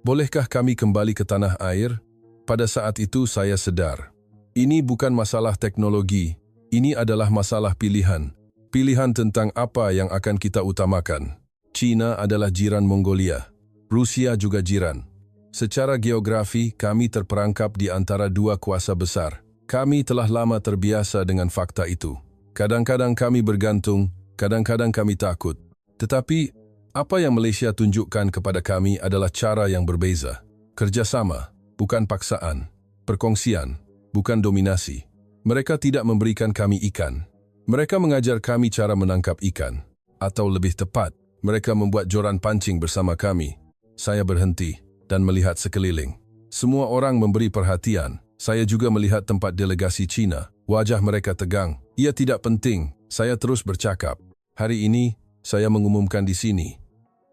"Bolehkah kami kembali ke tanah air?" Pada saat itu saya sadar, ini bukan masalah teknologi, ini adalah masalah pilihan. Pilihan tentang apa yang akan kita utamakan. China adalah jiran Mongolia. Rusia juga jiran. Secara geografi, kami terperangkap di antara dua kuasa besar. Kami telah lama terbiasa dengan fakta itu. Kadang-kadang kami bergantung, kadang-kadang kami takut. Tetapi, apa yang Malaysia tunjukkan kepada kami adalah cara yang berbeza. Kerjasama, bukan paksaan. Perkongsian, bukan dominasi. Mereka tidak memberikan kami ikan. Mereka mengajar kami cara menangkap ikan. Atau lebih tepat, mereka membuat joran pancing bersama kami. Saya berhenti dan melihat sekeliling. Semua orang memberi perhatian. Saya juga melihat tempat delegasi Cina. Wajah mereka tegang. Ia tidak penting. Saya terus bercakap. Hari ini, saya mengumumkan di sini.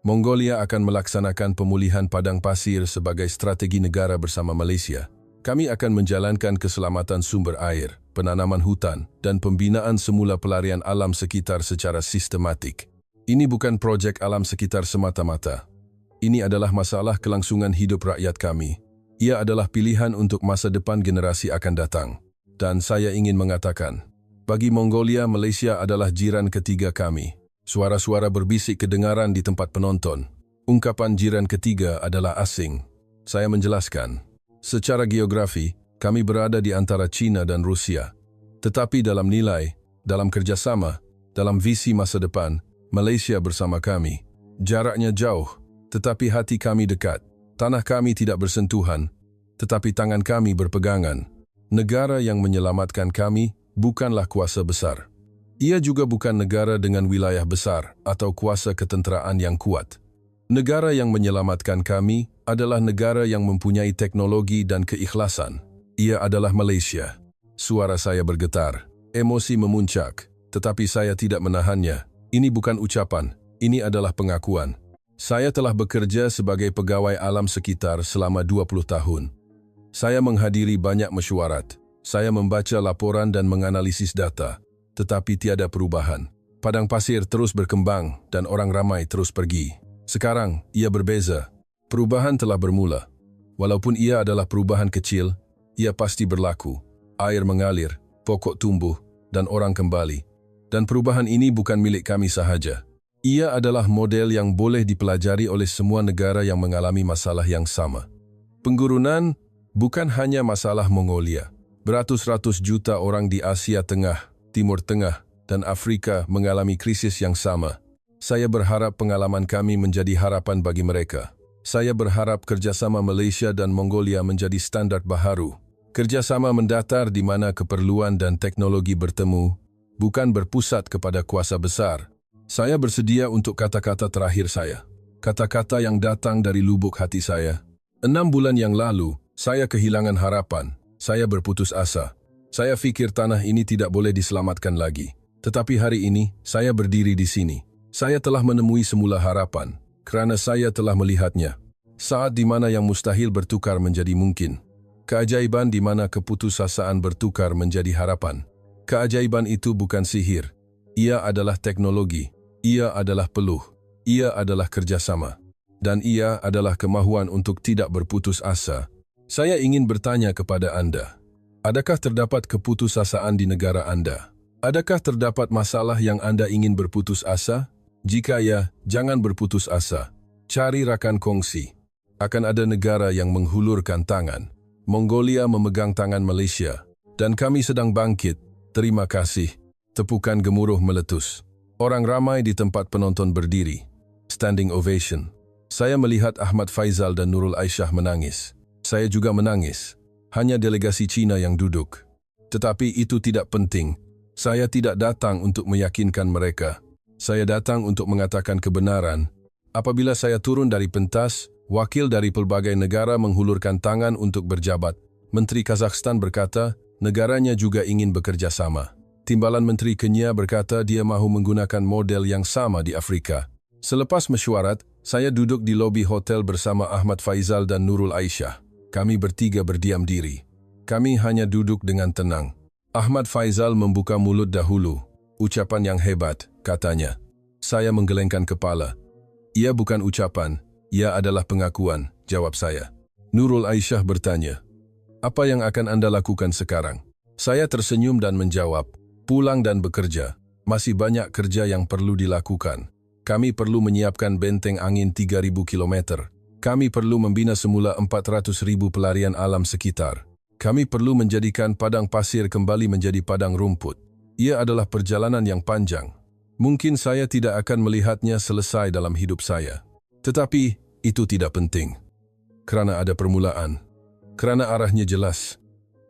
Mongolia akan melaksanakan pemulihan padang pasir sebagai strategi negara bersama Malaysia. Kami akan menjalankan keselamatan sumber air, penanaman hutan, dan pembinaan semula pelarian alam sekitar secara sistematik. Ini bukan projek alam sekitar semata-mata. Ini adalah masalah kelangsungan hidup rakyat kami. Ia adalah pilihan untuk masa depan generasi akan datang. Dan saya ingin mengatakan, bagi Mongolia, Malaysia adalah jiran ketiga kami. Suara-suara berbisik kedengaran di tempat penonton. Ungkapan jiran ketiga adalah asing. Saya menjelaskan, secara geografi, kami berada di antara China dan Rusia. Tetapi dalam nilai, dalam kerjasama, dalam visi masa depan, Malaysia bersama kami. Jaraknya jauh, tetapi hati kami dekat. Tanah kami tidak bersentuhan, tetapi tangan kami berpegangan. Negara yang menyelamatkan kami bukanlah kuasa besar. Ia juga bukan negara dengan wilayah besar atau kuasa ketenteraan yang kuat. Negara yang menyelamatkan kami adalah negara yang mempunyai teknologi dan keikhlasan. Ia adalah Malaysia. Suara saya bergetar, emosi memuncak, tetapi saya tidak menahannya. Ini bukan ucapan, ini adalah pengakuan. Saya telah bekerja sebagai pegawai alam sekitar selama 20 tahun. Saya menghadiri banyak mesyuarat. Saya membaca laporan dan menganalisis data, tetapi tiada perubahan. Padang pasir terus berkembang dan orang ramai terus pergi. Sekarang, ia berbeza. Perubahan telah bermula. Walaupun ia adalah perubahan kecil, ia pasti berlaku. Air mengalir, pokok tumbuh, dan orang kembali. Dan perubahan ini bukan milik kami sahaja. Ia adalah model yang boleh dipelajari oleh semua negara yang mengalami masalah yang sama. Penggurunan bukan hanya masalah Mongolia. Beratus-ratus juta orang di Asia Tengah, Timur Tengah, dan Afrika mengalami krisis yang sama. Saya berharap pengalaman kami menjadi harapan bagi mereka. Saya berharap kerjasama Malaysia dan Mongolia menjadi standar baharu. Kerjasama mendatar di mana keperluan dan teknologi bertemu, bukan berpusat kepada kuasa besar. Saya bersedia untuk kata-kata terakhir saya. Kata-kata yang datang dari lubuk hati saya. 6 bulan yang lalu, saya kehilangan harapan. Saya berputus asa. Saya fikir tanah ini tidak boleh diselamatkan lagi. Tetapi hari ini, saya berdiri di sini. Saya telah menemui semula harapan, kerana saya telah melihatnya. Saat di mana yang mustahil bertukar menjadi mungkin. Keajaiban di mana keputusasaan bertukar menjadi harapan. Keajaiban itu bukan sihir. Ia adalah teknologi. Ia adalah peluh. Ia adalah kerjasama. Dan ia adalah kemahuan untuk tidak berputus asa. Saya ingin bertanya kepada Anda. Adakah terdapat keputusasaan di negara Anda? Adakah terdapat masalah yang Anda ingin berputus asa? Jika ya, jangan berputus asa. Cari rakan kongsi. Akan ada negara yang menghulurkan tangan. Mongolia memegang tangan Malaysia. Dan kami sedang bangkit. Terima kasih. Tepukan gemuruh meletus. Orang ramai di tempat penonton berdiri. Standing ovation. Saya melihat Ahmad Faizal dan Nurul Aisyah menangis. Saya juga menangis. Hanya delegasi Cina yang duduk. Tetapi itu tidak penting. Saya tidak datang untuk meyakinkan mereka. Saya datang untuk mengatakan kebenaran. Apabila saya turun dari pentas, wakil dari pelbagai negara menghulurkan tangan untuk berjabat. Menteri Kazakhstan berkata, negaranya juga ingin bekerja sama. Timbalan Menteri Kenya berkata dia mahu menggunakan model yang sama di Afrika. Selepas mesyuarat, saya duduk di lobi hotel bersama Ahmad Faizal dan Nurul Aisyah. Kami bertiga berdiam diri. Kami hanya duduk dengan tenang. Ahmad Faizal membuka mulut dahulu. Ucapan yang hebat, katanya. Saya menggelengkan kepala. Ia bukan ucapan, ia adalah pengakuan, jawab saya. Nurul Aisyah bertanya, apa yang akan Anda lakukan sekarang? Saya tersenyum dan menjawab, pulang dan bekerja. Masih banyak kerja yang perlu dilakukan. Kami perlu menyiapkan benteng angin 3.000 km. Kami perlu membina semula 400.000 pelarian alam sekitar. Kami perlu menjadikan padang pasir kembali menjadi padang rumput. Ia adalah perjalanan yang panjang. Mungkin saya tidak akan melihatnya selesai dalam hidup saya. Tetapi itu tidak penting. Kerana ada permulaan. Kerana arahnya jelas.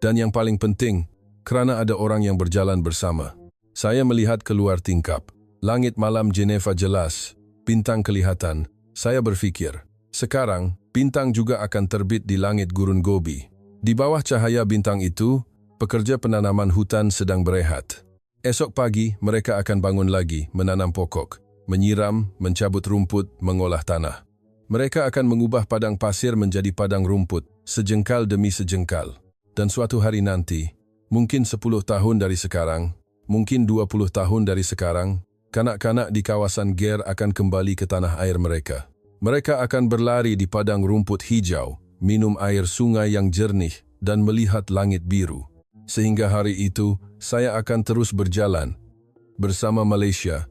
Dan yang paling penting, kerana ada orang yang berjalan bersama. Saya melihat keluar tingkap. Langit malam Geneva jelas, bintang kelihatan. Saya berfikir, sekarang bintang juga akan terbit di langit gurun Gobi. Di bawah cahaya bintang itu, pekerja penanaman hutan sedang berehat. Esok pagi mereka akan bangun lagi, menanam pokok, menyiram, mencabut rumput, mengolah tanah. Mereka akan mengubah padang pasir menjadi padang rumput, sejengkal demi sejengkal. Dan suatu hari nanti, mungkin 10 tahun dari sekarang, mungkin 20 tahun dari sekarang, kanak-kanak di kawasan Ger akan kembali ke tanah air mereka. Mereka akan berlari di padang rumput hijau, minum air sungai yang jernih, dan melihat langit biru. Sehingga hari itu, saya akan terus berjalan bersama Malaysia